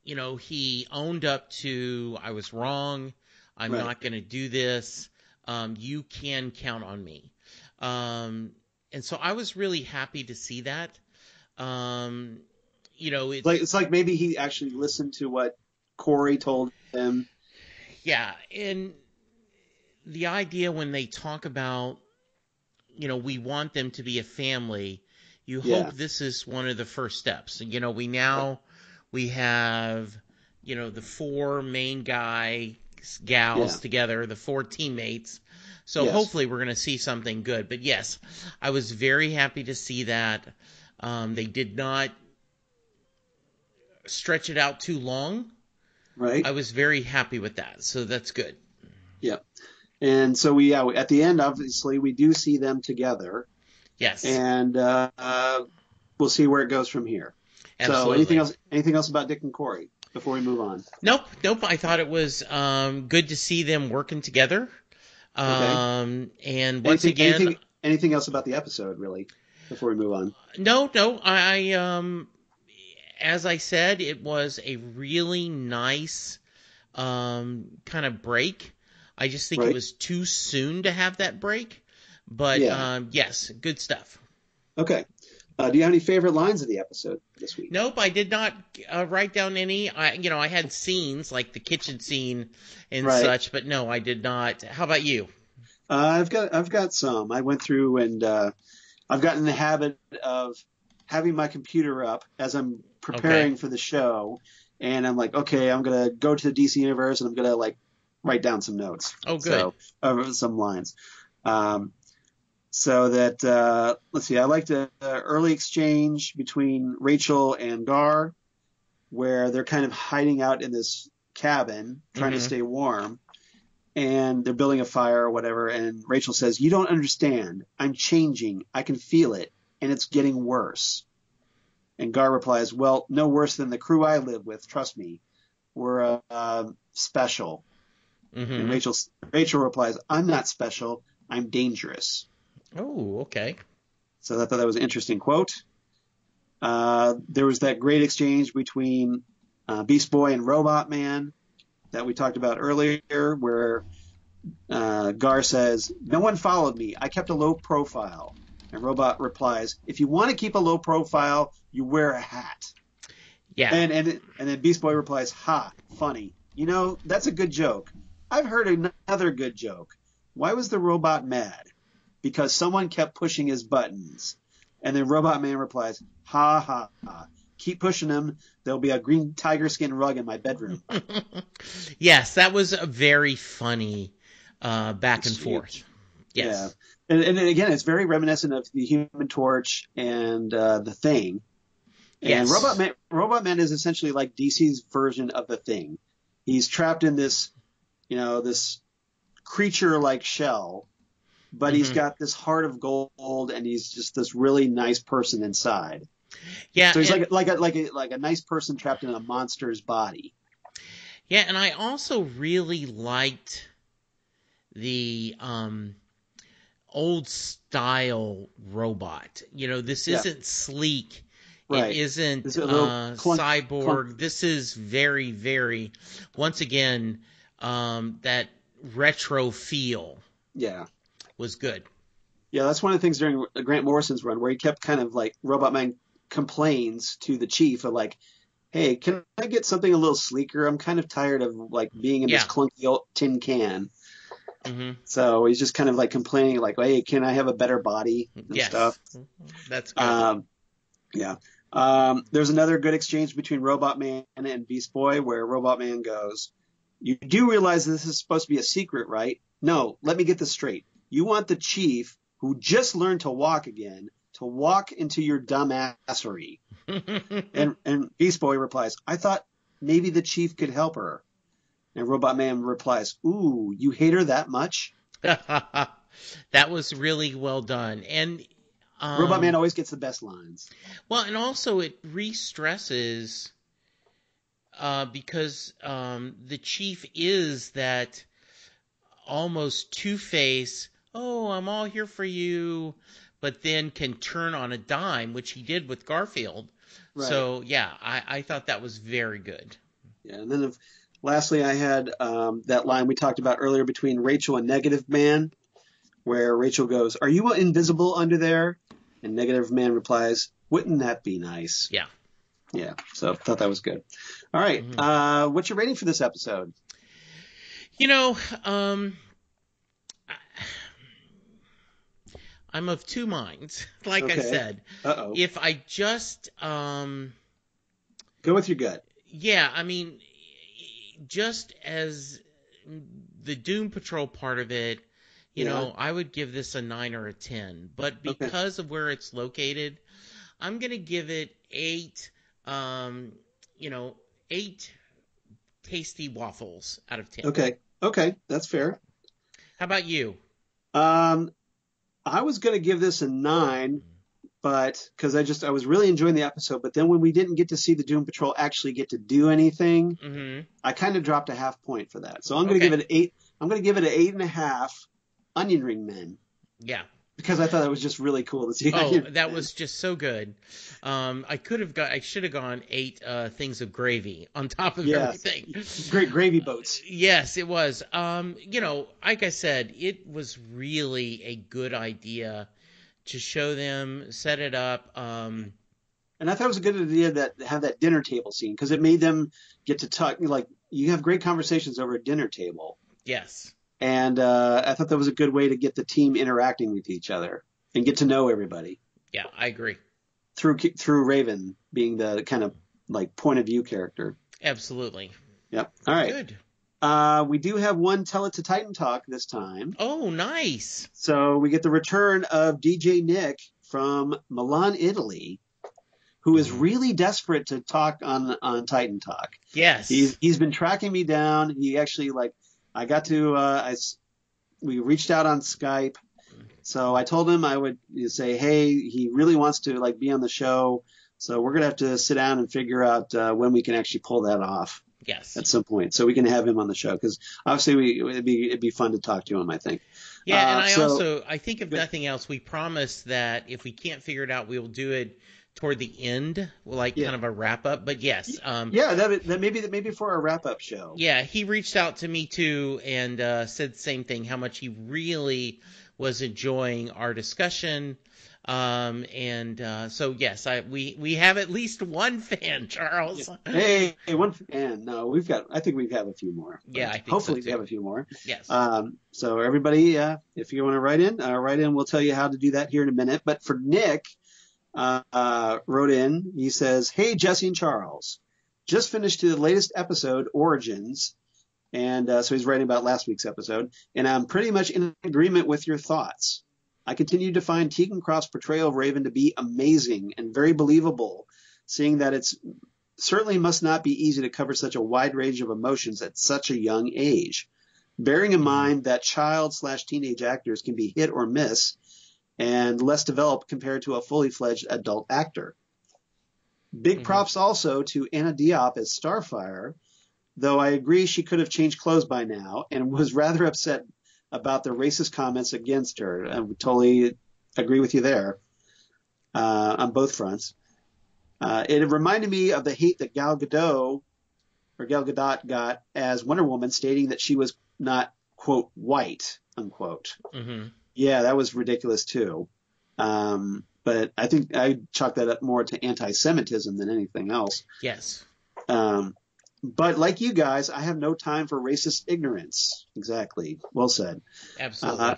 he owned up to, I was wrong. I'm not going to do this. You can count on me. And so I was really happy to see that. It's like maybe he actually listened to what Corey told him. Yeah. And the idea when they talk about, we want them to be a family, you hope this is one of the first steps. We have, the four main gals together, the four teammates. So hopefully we're going to see something good. But yes, I was very happy to see that. They did not stretch it out too long. Right. I was very happy with that. So that's good. Yeah. And so at the end, obviously, we do see them together. Yes. And we'll see where it goes from here. Absolutely. So anything else about Dick and Corey before we move on? Nope. I thought it was good to see them working together. And once again, anything else about the episode, really, before we move on? No. I as I said, it was a really nice kind of break. I just think it was too soon to have that break. But yes, good stuff. Okay. Do you have any favorite lines of the episode this week? Nope, I did not write down any. I had scenes like the kitchen scene and such, but no, I did not. How about you? I've got some. I went through and I've gotten in the habit of having my computer up as I'm preparing for the show, and I'm like, okay, I'm gonna go to the DC universe and I'm gonna write down some notes. Oh, good. So, some lines. So that let's see. I liked the early exchange between Rachel and Gar, where they're kind of hiding out in this cabin, trying to stay warm, and they're building a fire or whatever. And Rachel says, "You don't understand. I'm changing. I can feel it, and it's getting worse." And Gar replies, "Well, no worse than the crew I live with. Trust me, we're special." And Rachel replies, "I'm not special. I'm dangerous." Oh, okay. So I thought that was an interesting quote. There was that great exchange between Beast Boy and Robotman that we talked about earlier, where Gar says, "No one followed me. I kept a low profile." And Robot replies, "If you want to keep a low profile, you wear a hat." Yeah. And then Beast Boy replies, "Ha, funny. You know, that's a good joke. I've heard another good joke. Why was the robot mad? Because someone kept pushing his buttons." And then Robot Man replies, "Ha, ha, ha. Keep pushing them. There'll be a green tiger skin rug in my bedroom." Yes, that was a very funny back and forth. Yes. Yeah. And again, it's very reminiscent of the Human Torch and the Thing. And Yes. Robot Man is essentially like DC's version of the Thing. He's trapped in this, this creature-like shell, but he's got this heart of gold, and he's just this really nice person inside. Yeah. So he's like a nice person trapped in a monster's body. Yeah, and I also really liked the old style robot. This isn't sleek. Right. It isn't cyborg. This is very, very, once again, that retro feel. Yeah. Was good. Yeah, that's one of the things during Grant Morrison's run where he kept kind of like Robotman complains to the chief of like, "Hey, can I get something a little sleeker? I'm kind of tired of like being in this clunky old tin can." So he's just kind of like complaining like, "Hey, can I have a better body and stuff?" That's good. There's another good exchange between Robotman and Beast Boy where Robotman goes, "You do realize this is supposed to be a secret, right? No, let me get this straight. You want the chief, who just learned to walk again, to walk into your dumbassery." and Beast Boy replies, "I thought maybe the chief could help her." And Robotman replies, "Ooh, you hate her that much?" That was really well done. And Robotman always gets the best lines. Well, and also it re-stresses because the chief is that almost Two-Face, "Oh, I'm all here for you," but then can turn on a dime, which he did with Garfield. Right. So, yeah, I thought that was very good. Yeah, and then lastly, I had that line we talked about earlier between Rachel and Negative Man, where Rachel goes, "Are you invisible under there?" And Negative Man replies, "Wouldn't that be nice?" Yeah. Yeah, so I thought that was good. All right, what's your rating for this episode? I'm of two minds. Like I said, if I just go with your gut. Yeah, I mean, just as the Doom Patrol part of it, I would give this a 9 or a 10. But because of where it's located, I'm gonna give it 8. 8 tasty waffles out of 10. Okay, that's fair. How about you? I was going to give this a 9, but because I was really enjoying the episode, but then when we didn't get to see the Doom Patrol actually get to do anything, I kind of dropped a half point for that. So I'm going to give it an 8. I'm going to give it an 8.5 Onion Ring Men. Yeah. Because I thought it was just really cool to see. Oh, that was just so good. I should have gone 8 things of gravy on top of everything. Great gravy boats. Yes, it was. Like I said, it was really a good idea to show them, set it up. And I thought it was a good idea that have that dinner table scene because it made them get to talk. Like you have great conversations over a dinner table. Yes. And I thought that was a good way to get the team interacting with each other and get to know everybody. Yeah, I agree. Through Raven being the kind of like point of view character. Absolutely. Yep. All right. Good. We do have one Tell It to Titan talk this time. Oh, nice. So we get the return of DJ Nick from Milan, Italy, who is really desperate to talk on Titan Talk. Yes. He's been tracking me down. He actually, I got to, we reached out on Skype. So I told him I would say, hey, he really wants to be on the show. So we're going to have to sit down and figure out when we can actually pull that off. Yes. At some point. So we can have him on the show because obviously it'd be fun to talk to him, I think. Yeah. And I think if nothing else, we promise that if we can't figure it out, we'll do it toward the end, kind of a wrap up. But yes. That maybe for a wrap up show. Yeah. He reached out to me too and said the same thing, how much he really was enjoying our discussion. So yes, we have at least one fan, Charles. Hey, one fan. No, I think we have a few more. Yeah, I think hopefully so we have a few more. Yes. So everybody, if you want to write in, we'll tell you how to do that here in a minute. But for Nick, wrote in, he says, hey, Jesse and Charles, just finished the latest episode, Origins. And so he's writing about last week's episode, and I'm pretty much in agreement with your thoughts. I continue to find Tegan Croft's portrayal of Raven to be amazing and very believable, seeing that it's certainly must not be easy to cover such a wide range of emotions at such a young age. Bearing in mind that child/teenage actors can be hit or miss and less developed compared to a fully fledged adult actor. Big props also to Anna Diop as Starfire, though I agree she could have changed clothes by now and was rather upset about the racist comments against her. I would totally agree with you there on both fronts. It reminded me of the hate that Gal Gadot got as Wonder Woman, stating that she was not, quote, white, unquote. Mm-hmm. Yeah, that was ridiculous too. But I think I chalk that up more to anti-Semitism than anything else. Yes. But like you guys, I have no time for racist ignorance. Exactly. Well said. Absolutely.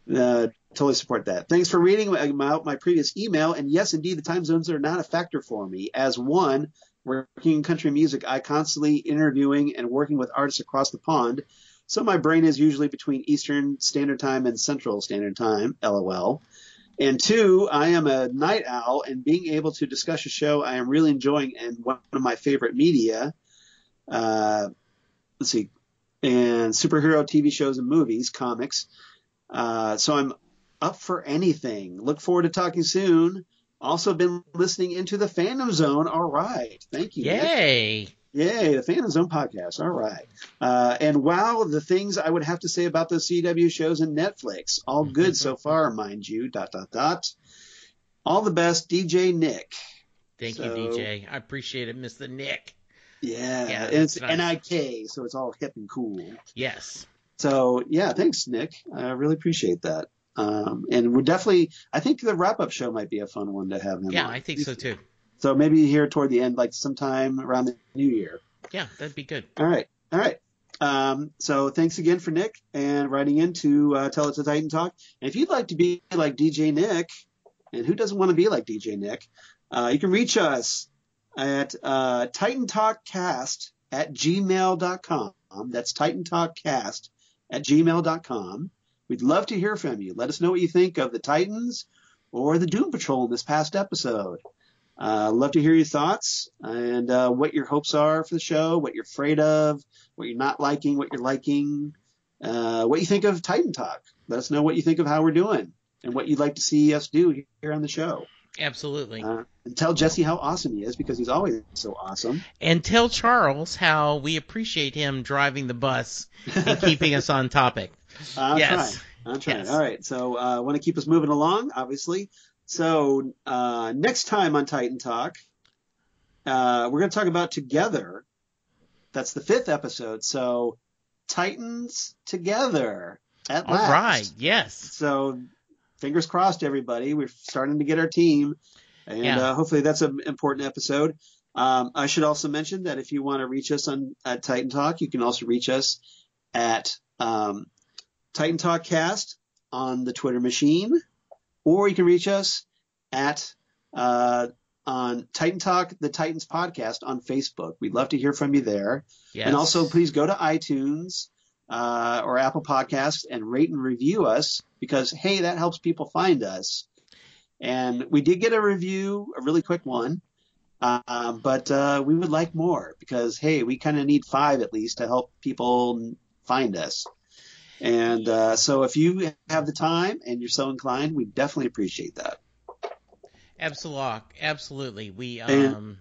Totally support that. Thanks for reading my previous email. And yes, indeed, the time zones are not a factor for me. As one, working in country music, I constantly interviewing and working with artists across the pond. So my brain is usually between Eastern Standard Time and Central Standard Time, LOL. And two, I am a night owl, and being able to discuss a show I am really enjoying and one of my favorite media, and superhero TV shows and movies, comics. So I'm up for anything. Look forward to talking soon. Also been listening into the Fandom Zone. All right. Thank you. Yay. Nick. Yay, the Fandom Zone podcast. All right. And wow, the things I would have to say about those CW shows and Netflix. All good so far, mind you. ... All the best, DJ Nick. Thank you, DJ. I appreciate it, Mr. Nick. Yeah, it's nice. NIK, so it's all hip and cool. Yes. So, yeah, thanks, Nick. I really appreciate that. And we're definitely, I think the wrap-up show might be a fun one to have him on. Yeah, I think so, too. So maybe here toward the end, sometime around the new year. Yeah, that'd be good. All right. So thanks again for Nick and writing in to Tell It to Titan Talk. And if you'd like to be like DJ Nick, and who doesn't want to be like DJ Nick, you can reach us at titantalkcast@gmail.com. That's titantalkcast@gmail.com. We'd love to hear from you. Let us know what you think of the Titans or the Doom Patrol in this past episode. Love to hear your thoughts and what your hopes are for the show, what you're afraid of, what you're not liking, what you're liking, what you think of Titan Talk. Let us know what you think of how we're doing and what you'd like to see us do here on the show. Absolutely. And tell Jesse how awesome he is, because he's always so awesome. And tell Charles how we appreciate him driving the bus and keeping us on topic. I'm trying. Yes. All right. So I want to keep us moving along, obviously. So next time on Titan Talk, we're going to talk about Together. That's the 5th episode. So Titans Together at last. All right. Yes. So fingers crossed, everybody. We're starting to get our team, and hopefully that's an important episode. I should also mention that if you want to reach us at Titan Talk, you can also reach us at Titan Talk Cast on the Twitter machine, or you can reach us at on Titan Talk, the Titans podcast on Facebook. We'd love to hear from you there. Yes. And also, please go to iTunes or Apple Podcasts and rate and review us, because, hey, that helps people find us. And we did get a review, a really quick one, But we would like more because, hey, we kind of need 5 at least to help people find us. And so if you have the time and you're so inclined, we definitely appreciate that. Absolutely. We go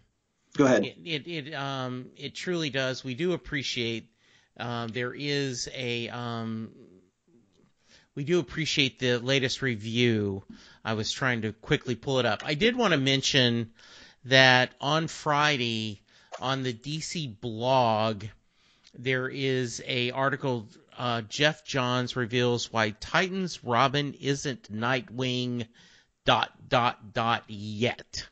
ahead. It truly does. We do appreciate. There is we do appreciate the latest review. I was trying to quickly pull it up. I did want to mention that on Friday on the DC blog, there is a article. Jeff Johns reveals why Titans Robin isn't Nightwing ... yet.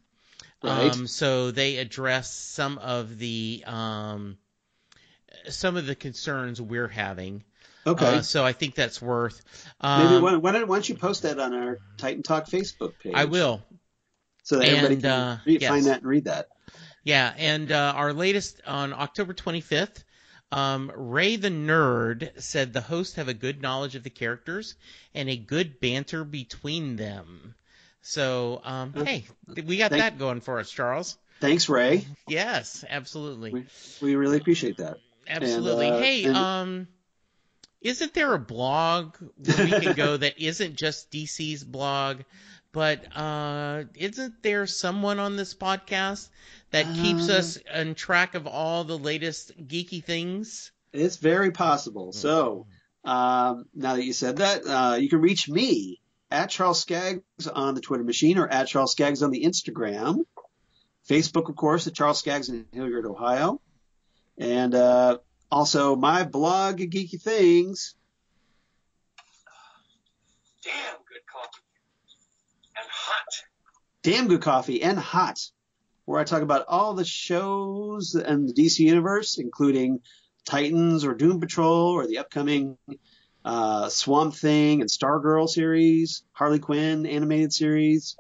Right. So they address some of the concerns we're having. Okay. So I think that's worth. Maybe why don't you post that on our Titan Talk Facebook page? I will. So that everybody can find that and read that. Yeah, and our latest on October 25th, Ray the Nerd said the hosts have a good knowledge of the characters and a good banter between them. So, hey, we got that going for us, Charles. Thanks, Ray. Yes, absolutely. We really appreciate that. Absolutely. Isn't there a blog where we can go that isn't just DC's blog, but isn't there someone on this podcast that keeps us on track of all the latest geeky things? It's very possible. So, now that you said that, you can reach me at Charles Skaggs on the Twitter machine or at Charles Skaggs on the Instagram. Facebook, of course, at Charles Skaggs in Hilliard, Ohio. And also my blog, Geeky Things. Damn good coffee and hot. Damn good coffee and hot. Where I talk about all the shows in the DC Universe, including Titans or Doom Patrol or the upcoming Swamp Thing and Stargirl series, Harley Quinn animated series.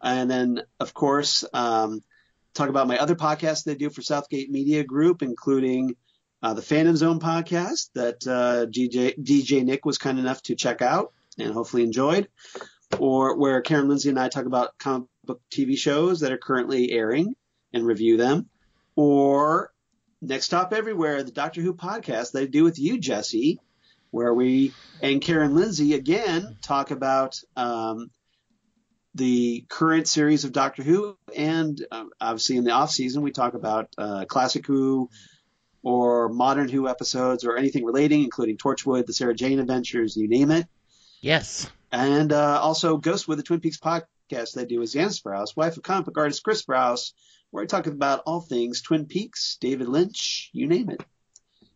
And then, of course, talk about my other podcasts that I do for Southgate Media Group, including the Phantom Zone podcast that DJ Nick was kind enough to check out and hopefully enjoyed, or where Karen Lindsay and I talk about comic book TV shows that are currently airing and review them, or Next Stop Everywhere, the Doctor Who podcast that I do with you, Jesse, where we and Karen Lindsay again talk about the current series of Doctor Who, and obviously in the off season we talk about classic Who or modern Who episodes or anything relating, including Torchwood, the Sarah Jane Adventures, you name it. Yes. And also Ghostwood, the Twin Peaks podcast they do with Zan Sprouse, wife of comic book artist Chris Sprouse, where I talk about all things Twin Peaks, David Lynch, you name it,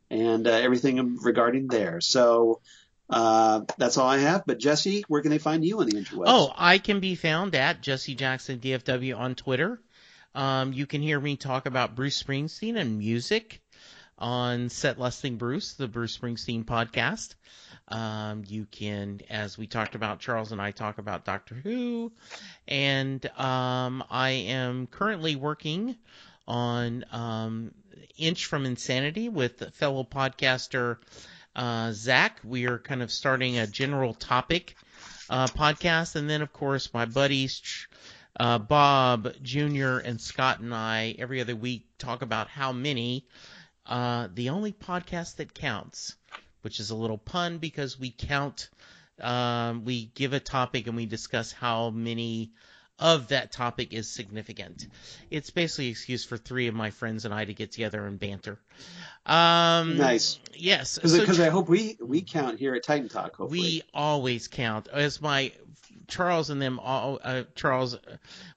and everything regarding there. So that's all I have. But Jesse, where can they find you on the interwebs? Oh, I can be found at Jesse Jackson DFW on Twitter. You can hear me talk about Bruce Springsteen and music on Set Lusting Bruce, the Bruce Springsteen podcast. You can, as we talked about, Charles and I talk about Doctor Who, and I am currently working on Inch from Insanity with fellow podcaster Zach. We are kind of starting a general topic podcast, and then of course my buddies Bob Jr. and Scott and I every other week talk about How Many, the only podcast that counts, which is a little pun because we count, we give a topic and we discuss how many of that topic is significant. It's basically an excuse for 3 of my friends and I to get together and banter. Nice. Yes. Because I hope we count here at Titan Talk, hopefully. We always count. As my Charles and them, Charles,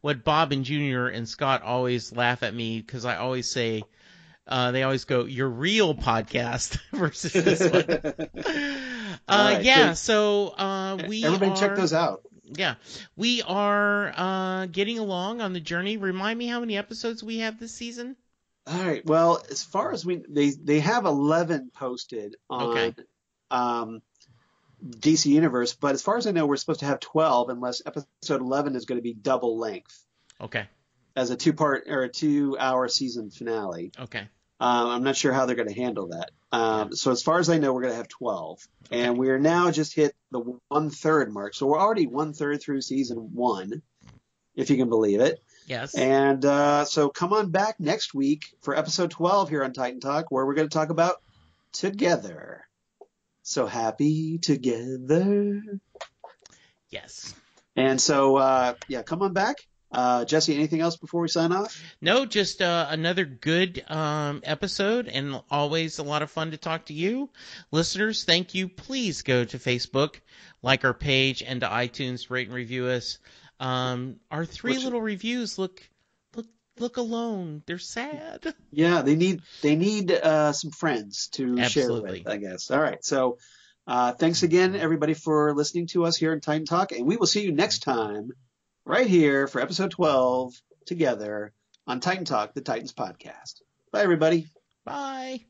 what Bob and Junior and Scott always laugh at me because I always say, they always go, your real podcast versus this one. Right, yeah, so everybody check those out. Yeah, we are getting along on the journey. Remind me how many episodes we have this season? All right. Well, as far as they have 11 posted on DC Universe, but as far as I know, we're supposed to have 12 unless episode 11 is going to be double length. Okay. As a 2-part or a 2-hour season finale. Okay. I'm not sure how they're going to handle that. So as far as I know, we're going to have 12. Okay. And we are now just hit the 1/3 mark. So we're already 1/3 through season 1, if you can believe it. Yes. And so come on back next week for episode 12 here on Titan Talk, where we're going to talk about Together. So happy together. Yes. And so, come on back. Jesse, anything else before we sign off? No, just another good episode, and always a lot of fun to talk to you. Listeners, thank you. Please go to Facebook, like our page, and to iTunes, rate and review us. Our three little reviews look alone. They're sad. Yeah, they need some friends to share with, I guess. All right. So thanks again, everybody, for listening to us here in Titan Talk, and we will see you next time right here for episode 12 together on Titan Talk, the Titans podcast. Bye, everybody. Bye.